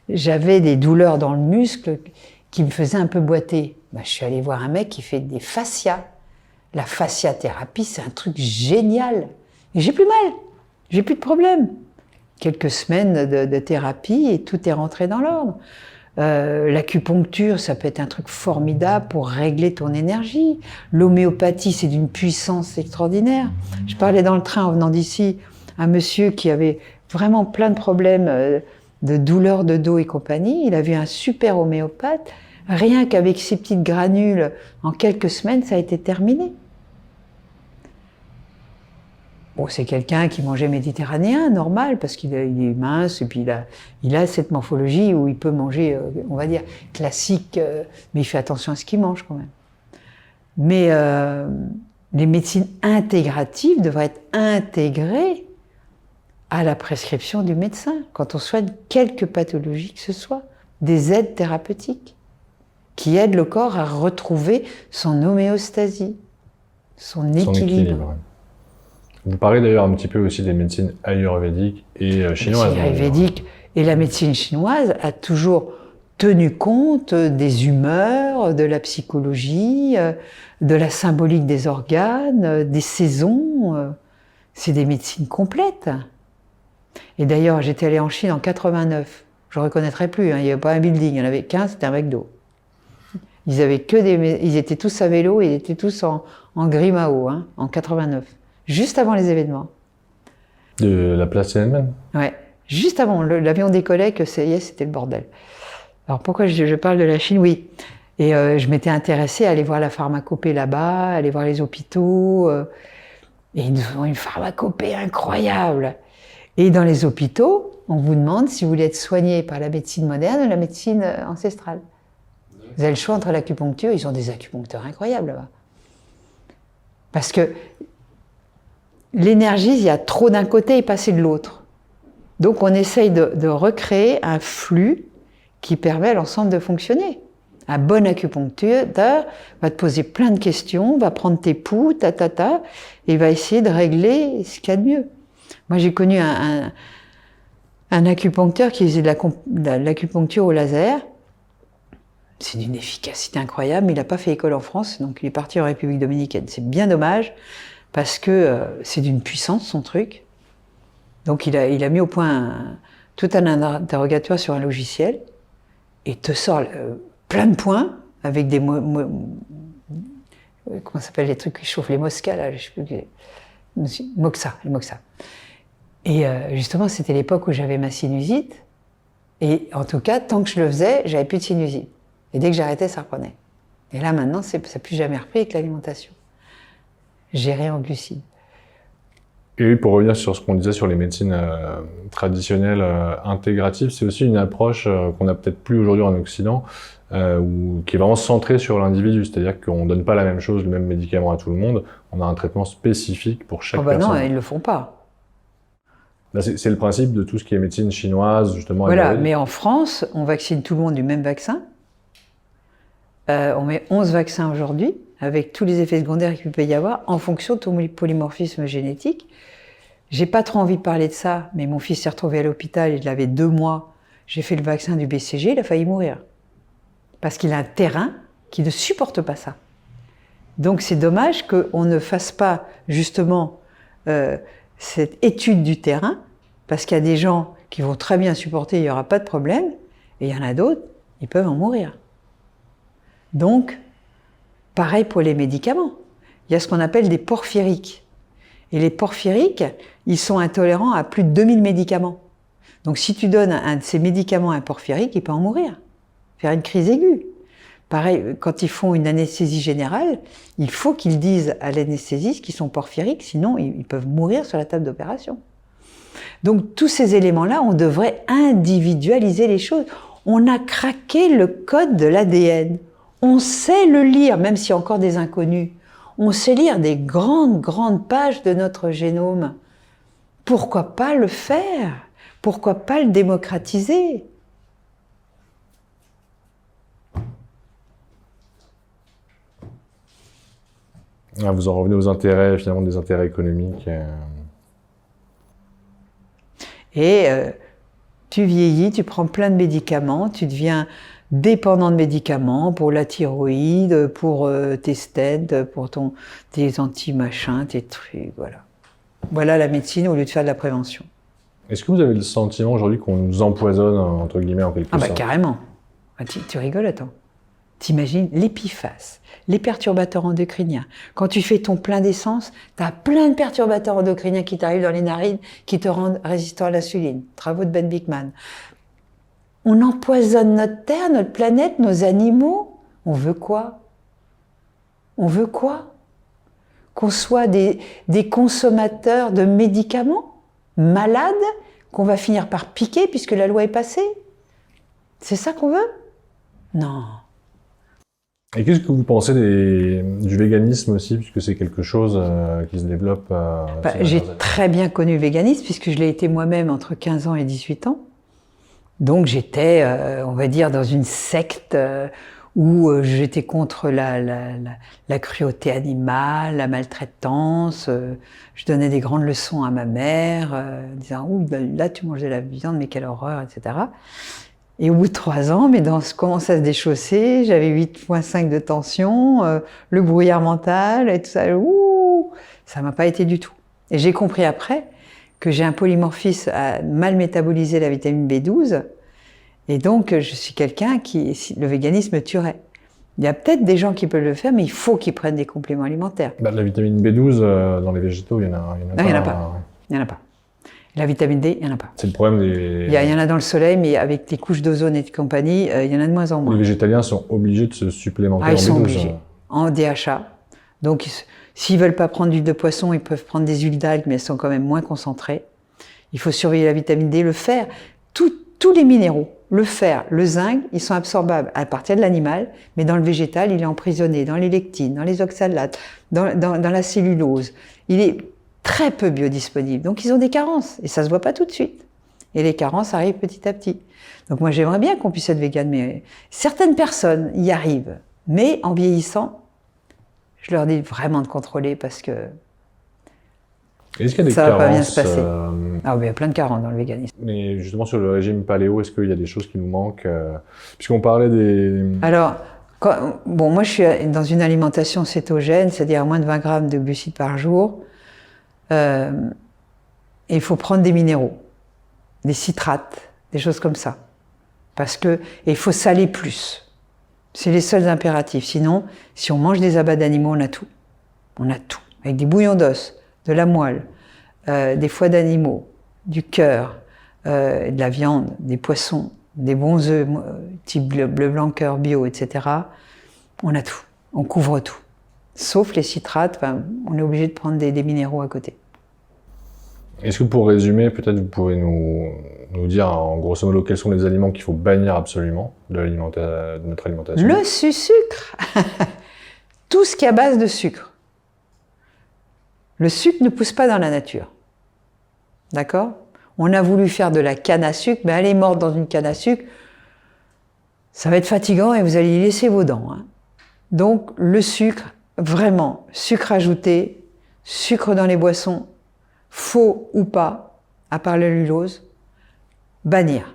[SPEAKER 1] j'avais des douleurs dans le muscle qui me faisaient un peu boiter. Ben, je suis allée voir un mec qui fait des fascias. La fasciathérapie, c'est un truc génial. Et j'ai plus mal, j'ai plus de problème. Quelques semaines de thérapie et tout est rentré dans l'ordre. L'acupuncture, ça peut être un truc formidable pour régler ton énergie. L'homéopathie, c'est d'une puissance extraordinaire. Je parlais dans le train en venant d'ici, un monsieur qui avait vraiment plein de problèmes de douleurs de dos et compagnie. Il a vu un super homéopathe. Rien qu'avec ces petites granules, en quelques semaines, ça a été terminé. Bon, c'est quelqu'un qui mangeait méditerranéen, normal, parce qu'il est mince, et puis il a cette morphologie où il peut manger, on va dire, classique, mais il fait attention à ce qu'il mange quand même. Mais les médecines intégratives devraient être intégrées à la prescription du médecin, quand on soigne quelque pathologie que ce soit, des aides thérapeutiques qui aident le corps à retrouver son homéostasie, son équilibre.
[SPEAKER 2] Ouais. Vous parlez d'ailleurs un petit peu aussi des médecines ayurvédiques et chinoises.
[SPEAKER 1] Ayurvédique et la médecine chinoise a toujours tenu compte des humeurs, de la psychologie, de la symbolique des organes, des saisons. C'est des médecines complètes. Et d'ailleurs, j'étais allée en Chine en 89. Je ne reconnaîtrais plus, hein, il n'y avait pas un building, il y en avait 15, c'était un McDo. Ils étaient tous à vélo et ils étaient tous en Grimao, hein, en 89, juste avant les événements.
[SPEAKER 2] De la place Tiananmen?
[SPEAKER 1] Ouais, juste avant, l'avion décollait, que c'était le bordel. Alors pourquoi je parle de la Chine? Oui, et je m'étais intéressée à aller voir la pharmacopée là-bas, aller voir les hôpitaux, et ils nous ont une pharmacopée incroyable. Et dans les hôpitaux, on vous demande si vous voulez être soigné par la médecine moderne ou la médecine ancestrale. Vous avez le choix entre l'acupuncture, ils ont des acupuncteurs incroyables là-bas. Parce que l'énergie, il y a trop d'un côté et pas assez de l'autre. Donc on essaye de recréer un flux qui permet à l'ensemble de fonctionner. Un bon acupuncteur va te poser plein de questions, va prendre tes pouls, et va essayer de régler ce qu'il y a de mieux. Moi j'ai connu un acupuncteur qui faisait de l'acupuncture au laser. C'est d'une efficacité incroyable, mais il n'a pas fait école en France, donc il est parti en République dominicaine. C'est bien dommage, parce que c'est d'une puissance son truc. Donc il a mis au point tout un interrogatoire sur un logiciel, et te sort plein de points, avec des comment ça s'appelle les trucs qui chauffent les moscas, là, je sais plus, Moxa. Et justement, c'était l'époque où j'avais ma sinusite, et en tout cas, tant que je le faisais, j'avais plus de sinusite. Et dès que j'arrêtais, ça reprenait. Et là, maintenant, ça n'a plus jamais repris avec l'alimentation. Gérée en glucides.
[SPEAKER 2] Et pour revenir sur ce qu'on disait sur les médecines traditionnelles intégratives, c'est aussi une approche qu'on n'a peut-être plus aujourd'hui en Occident, qui est vraiment centrée sur l'individu. C'est-à-dire qu'on ne donne pas la même chose, le même médicament à tout le monde. On a un traitement spécifique pour chaque personne.
[SPEAKER 1] Non, ils ne le font pas.
[SPEAKER 2] Là, c'est le principe de tout ce qui est médecine chinoise, justement.
[SPEAKER 1] Voilà, mais en France, on vaccine tout le monde du même vaccin. On met 11 vaccins aujourd'hui, avec tous les effets secondaires qu'il peut y avoir, en fonction de ton polymorphisme génétique. J'ai pas trop envie de parler de ça, mais mon fils s'est retrouvé à l'hôpital, il avait 2 mois. J'ai fait le vaccin du BCG, il a failli mourir. Parce qu'il a un terrain qui ne supporte pas ça. Donc c'est dommage qu'on ne fasse pas, justement, cette étude du terrain, parce qu'il y a des gens qui vont très bien supporter, il n'y aura pas de problème, et il y en a d'autres, ils peuvent en mourir. Donc, pareil pour les médicaments. Il y a ce qu'on appelle des porphyriques. Et les porphyriques, ils sont intolérants à plus de 2000 médicaments. Donc si tu donnes un de ces médicaments à un porphyrique, il peut en mourir, faire une crise aiguë. Pareil, quand ils font une anesthésie générale, il faut qu'ils disent à l'anesthésiste qu'ils sont porphyriques, sinon ils peuvent mourir sur la table d'opération. Donc tous ces éléments-là, on devrait individualiser les choses. On a craqué le code de l'ADN. On sait le lire, même s'il y a encore des inconnus. On sait lire des grandes pages de notre génome. Pourquoi pas le faire? Pourquoi pas le démocratiser?
[SPEAKER 2] Ah, vous en revenez aux intérêts, finalement, des intérêts économiques.
[SPEAKER 1] Et tu vieillis, tu prends plein de médicaments, tu deviens dépendant de médicaments pour la thyroïde, pour tes stents, pour tes anti-machins, tes trucs, voilà. Voilà la médecine au lieu de faire de la prévention.
[SPEAKER 2] Est-ce que vous avez le sentiment aujourd'hui qu'on nous empoisonne, entre guillemets, en quelque sorte?
[SPEAKER 1] Ah bah carrément. Ah, tu rigoles, attends. T'imagines l'épiphyse, les perturbateurs endocriniens. Quand tu fais ton plein d'essence, t'as plein de perturbateurs endocriniens qui t'arrivent dans les narines, qui te rendent résistant à l'insuline. Travaux de Ben Bikman. On empoisonne notre terre, notre planète, nos animaux. On veut quoi? On veut quoi? Qu'on soit des consommateurs de médicaments, malades, qu'on va finir par piquer puisque la loi est passée? C'est ça qu'on veut? Non.
[SPEAKER 2] Et qu'est-ce que vous pensez du véganisme aussi, puisque c'est quelque chose qui se développe
[SPEAKER 1] J'ai très bien connu le véganisme, puisque je l'ai été moi-même entre 15 ans et 18 ans. Donc j'étais, on va dire, dans une secte où j'étais contre la cruauté animale, la maltraitance. Je donnais des grandes leçons à ma mère, disant « Ouh, là tu manges de la viande, mais quelle horreur », etc. Et au bout de 3 ans, mes dents commençaient à se déchausser, j'avais 8,5 de tension, le brouillard mental et tout ça. Ouh, ça m'a pas été du tout. Et j'ai compris après que j'ai un polymorphisme à mal métaboliser la vitamine B12, et donc je suis quelqu'un le véganisme tuerait. Il y a peut-être des gens qui peuvent le faire, mais il faut qu'ils prennent des compléments alimentaires.
[SPEAKER 2] La vitamine B12, dans les végétaux, il y en a
[SPEAKER 1] non, il n'y en a pas. Il n'y en a pas. La vitamine D, il n'y en a pas.
[SPEAKER 2] C'est le problème des...
[SPEAKER 1] Il y en a dans le soleil, mais avec les couches d'ozone et de compagnie, il y en a de moins en moins.
[SPEAKER 2] Les végétaliens sont obligés de se supplémenter en B12.
[SPEAKER 1] Ils sont obligés, en DHA. Donc, s'ils ne veulent pas prendre d'huile de poisson, ils peuvent prendre des huiles d'algues, mais elles sont quand même moins concentrées. Il faut surveiller la vitamine D, le fer. Tous les minéraux, le fer, le zinc, ils sont absorbables à partir de l'animal, mais dans le végétal, il est emprisonné dans les lectines, dans les oxalates, dans la cellulose. Il est très peu biodisponible. Donc, ils ont des carences, et ça se voit pas tout de suite. Et les carences arrivent petit à petit. Donc, moi, j'aimerais bien qu'on puisse être végane, mais certaines personnes y arrivent. Mais en vieillissant, je leur dis vraiment de contrôler parce que
[SPEAKER 2] est-ce qu'il y a des
[SPEAKER 1] ça
[SPEAKER 2] carences,
[SPEAKER 1] va pas bien se passer. Ah oui, il y a plein de carences dans le véganisme.
[SPEAKER 2] Mais justement, sur le régime paléo, est-ce qu'il y a des choses qui nous manquent puisqu'on parlait des...
[SPEAKER 1] Alors, moi, je suis dans une alimentation cétogène, c'est-à-dire moins de 20 grammes de glucides par jour. Et il faut prendre des minéraux, des citrates, des choses comme ça. Et il faut saler plus. C'est les seuls impératifs. Sinon, si on mange des abats d'animaux, on a tout. On a tout. Avec des bouillons d'os, de la moelle, des foies d'animaux, du cœur, de la viande, des poissons, des bons œufs, type bleu blanc cœur bio, etc. On a tout. On couvre tout. Sauf les citrates, on est obligé de prendre des minéraux à côté.
[SPEAKER 2] Est-ce que pour résumer, peut-être vous pouvez nous dire en grosso modo quels sont les aliments qu'il faut bannir absolument de notre alimentation?
[SPEAKER 1] Le sucre. Tout ce qui est à base de sucre. Le sucre ne pousse pas dans la nature. D'accord? On a voulu faire de la canne à sucre, mais elle est morte dans une canne à sucre. Ça va être fatigant et vous allez y laisser vos dents. Hein. Donc le sucre, vraiment, sucre ajouté, sucre dans les boissons, faux ou pas, à part l'allulose, bannir.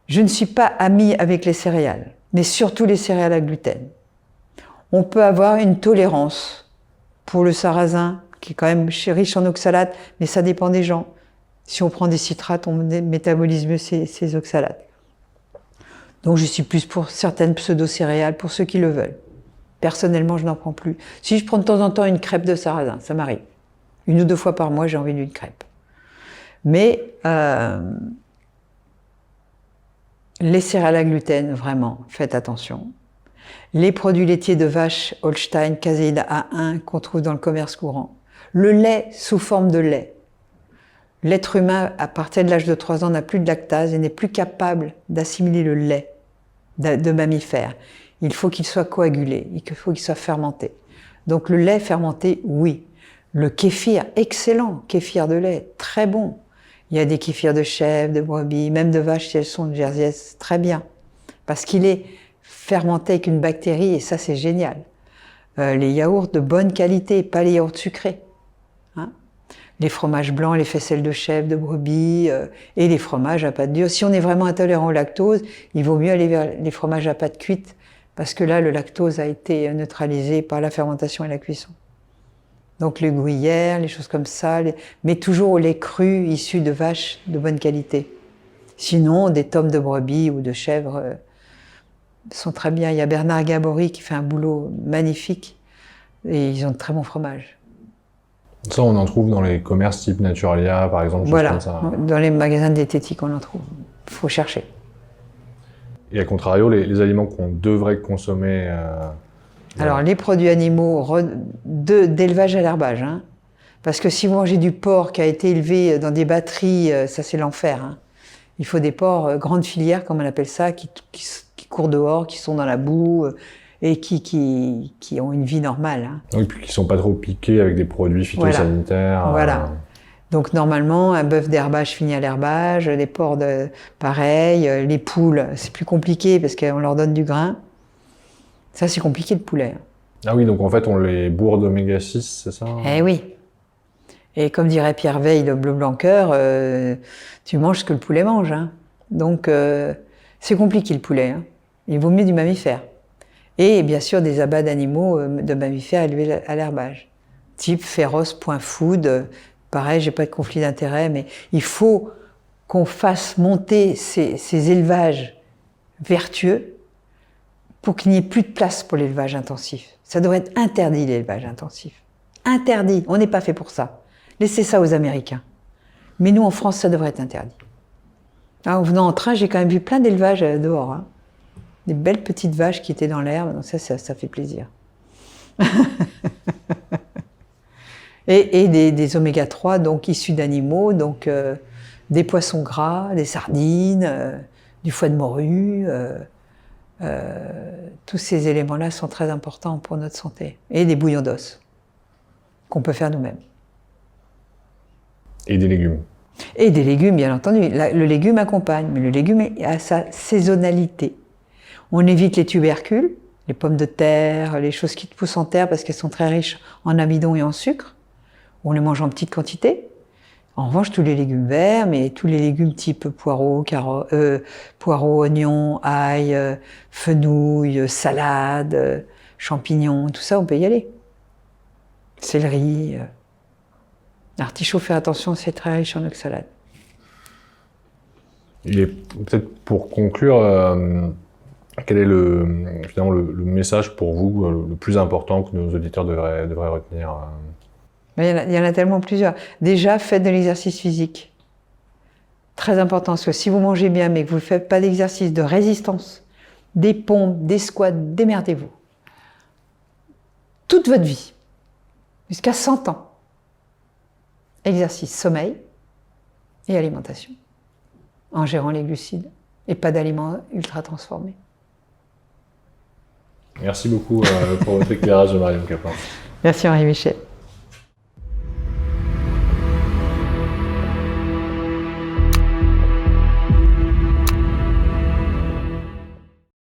[SPEAKER 1] Je ne suis pas amie avec les céréales, mais surtout les céréales à gluten. On peut avoir une tolérance pour le sarrasin, qui est quand même riche en oxalates, mais ça dépend des gens. Si on prend des citrates, on métabolise mieux ces oxalates. Donc je suis plus pour certaines pseudo-céréales, pour ceux qui le veulent. Personnellement, je n'en prends plus. Si je prends de temps en temps une crêpe de sarrasin, ça m'arrive. 1 ou 2 fois par mois, j'ai envie d'une crêpe. Mais les céréales à gluten, vraiment, faites attention. Les produits laitiers de vache Holstein, caséine A1 qu'on trouve dans le commerce courant. Le lait sous forme de lait. L'être humain, à partir de l'âge de 3 ans, n'a plus de lactase et n'est plus capable d'assimiler le lait de mammifères. Il faut qu'il soit coagulé, il faut qu'il soit fermenté. Donc le lait fermenté, oui. Le kéfir, excellent, kéfir de lait, très bon. Il y a des kéfirs de chèvre, de brebis, même de vaches si elles sont de Jersiès, très bien. Parce qu'il est fermenté avec une bactérie et ça c'est génial. Les yaourts de bonne qualité, pas les yaourts sucrés. Hein, les fromages blancs, les faisselles de chèvre, de brebis et les fromages à pâte dure. Si on est vraiment intolérant au lactose, il vaut mieux aller vers les fromages à pâte cuite parce que là le lactose a été neutralisé par la fermentation et la cuisson. Donc les gruyères, les choses comme ça, mais toujours au lait cru issu de vaches de bonne qualité. Sinon, des tomes de brebis ou de chèvre sont très bien. Il y a Bernard Gabory qui fait un boulot magnifique et ils ont de très bons fromages.
[SPEAKER 2] Ça, on en trouve dans les commerces type Naturalia, par exemple,
[SPEAKER 1] voilà,
[SPEAKER 2] comme ça.
[SPEAKER 1] Dans les magasins diététiques, on en trouve. Il faut chercher.
[SPEAKER 2] Et à contrario, les aliments qu'on devrait consommer...
[SPEAKER 1] Alors, les produits animaux d'élevage à l'herbage, hein. Parce que si vous mangez du porc qui a été élevé dans des batteries, ça c'est l'enfer. Hein. Il faut des porcs grande filière, comme on appelle ça, qui courent dehors, qui sont dans la boue et qui ont une vie normale. Hein.
[SPEAKER 2] Oui, puis qui ne sont pas trop piqués avec des produits phytosanitaires.
[SPEAKER 1] Voilà. Donc normalement, un bœuf d'herbage finit à l'herbage, les porcs pareil, les poules, c'est plus compliqué parce qu'on leur donne du grain. Ça, c'est compliqué le poulet.
[SPEAKER 2] Ah oui, donc en fait, on les bourre d'oméga 6, c'est ça?
[SPEAKER 1] Eh oui. Et comme dirait Pierre Veil, le bleu blanqueur, tu manges ce que le poulet mange. Hein. Donc c'est compliqué le poulet. Hein. Il vaut mieux du mammifère. Et bien sûr des abats d'animaux de mammifères élevés à l'herbage. Type féroce.food. Pareil, j'ai pas de conflit d'intérêt, mais il faut qu'on fasse monter ces élevages vertueux pour qu'il n'y ait plus de place pour l'élevage intensif. Ça devrait être interdit, l'élevage intensif. Interdit, on n'est pas fait pour ça. Laissez ça aux Américains. Mais nous, en France, ça devrait être interdit. En venant en train, j'ai quand même vu plein d'élevages dehors. Hein. Des belles petites vaches qui étaient dans l'herbe, donc ça fait plaisir. et des oméga 3, donc issus d'animaux, donc des poissons gras, des sardines, du foie de morue. Tous ces éléments-là sont très importants pour notre santé. Et des bouillons d'os, qu'on peut faire nous-mêmes.
[SPEAKER 2] Et des légumes.
[SPEAKER 1] Et des légumes, bien entendu. Le légume accompagne, mais le légume a sa saisonnalité. On évite les tubercules, les pommes de terre, les choses qui poussent en terre parce qu'elles sont très riches en amidon et en sucre. On les mange en petite quantité. En revanche, tous les légumes verts, mais tous les légumes type poireaux, oignons, ail, fenouil, salade, champignons, tout ça, on peut y aller. Céleri. L'artichaut, faire attention, c'est très riche en oxalate.
[SPEAKER 2] Et peut-être pour conclure, quel est finalement le message pour vous le plus important que nos auditeurs devraient retenir?
[SPEAKER 1] Il y en a tellement plusieurs. Déjà, faites de l'exercice physique. Très important, parce que si vous mangez bien, mais que vous ne faites pas d'exercice de résistance, des pompes, des squats, démerdez-vous. Toute votre vie, jusqu'à 100 ans. Exercice, sommeil et alimentation, en gérant les glucides et pas d'aliments ultra transformés.
[SPEAKER 2] Merci beaucoup pour votre éclairage, Marion Capin.
[SPEAKER 1] Merci Henri Michel.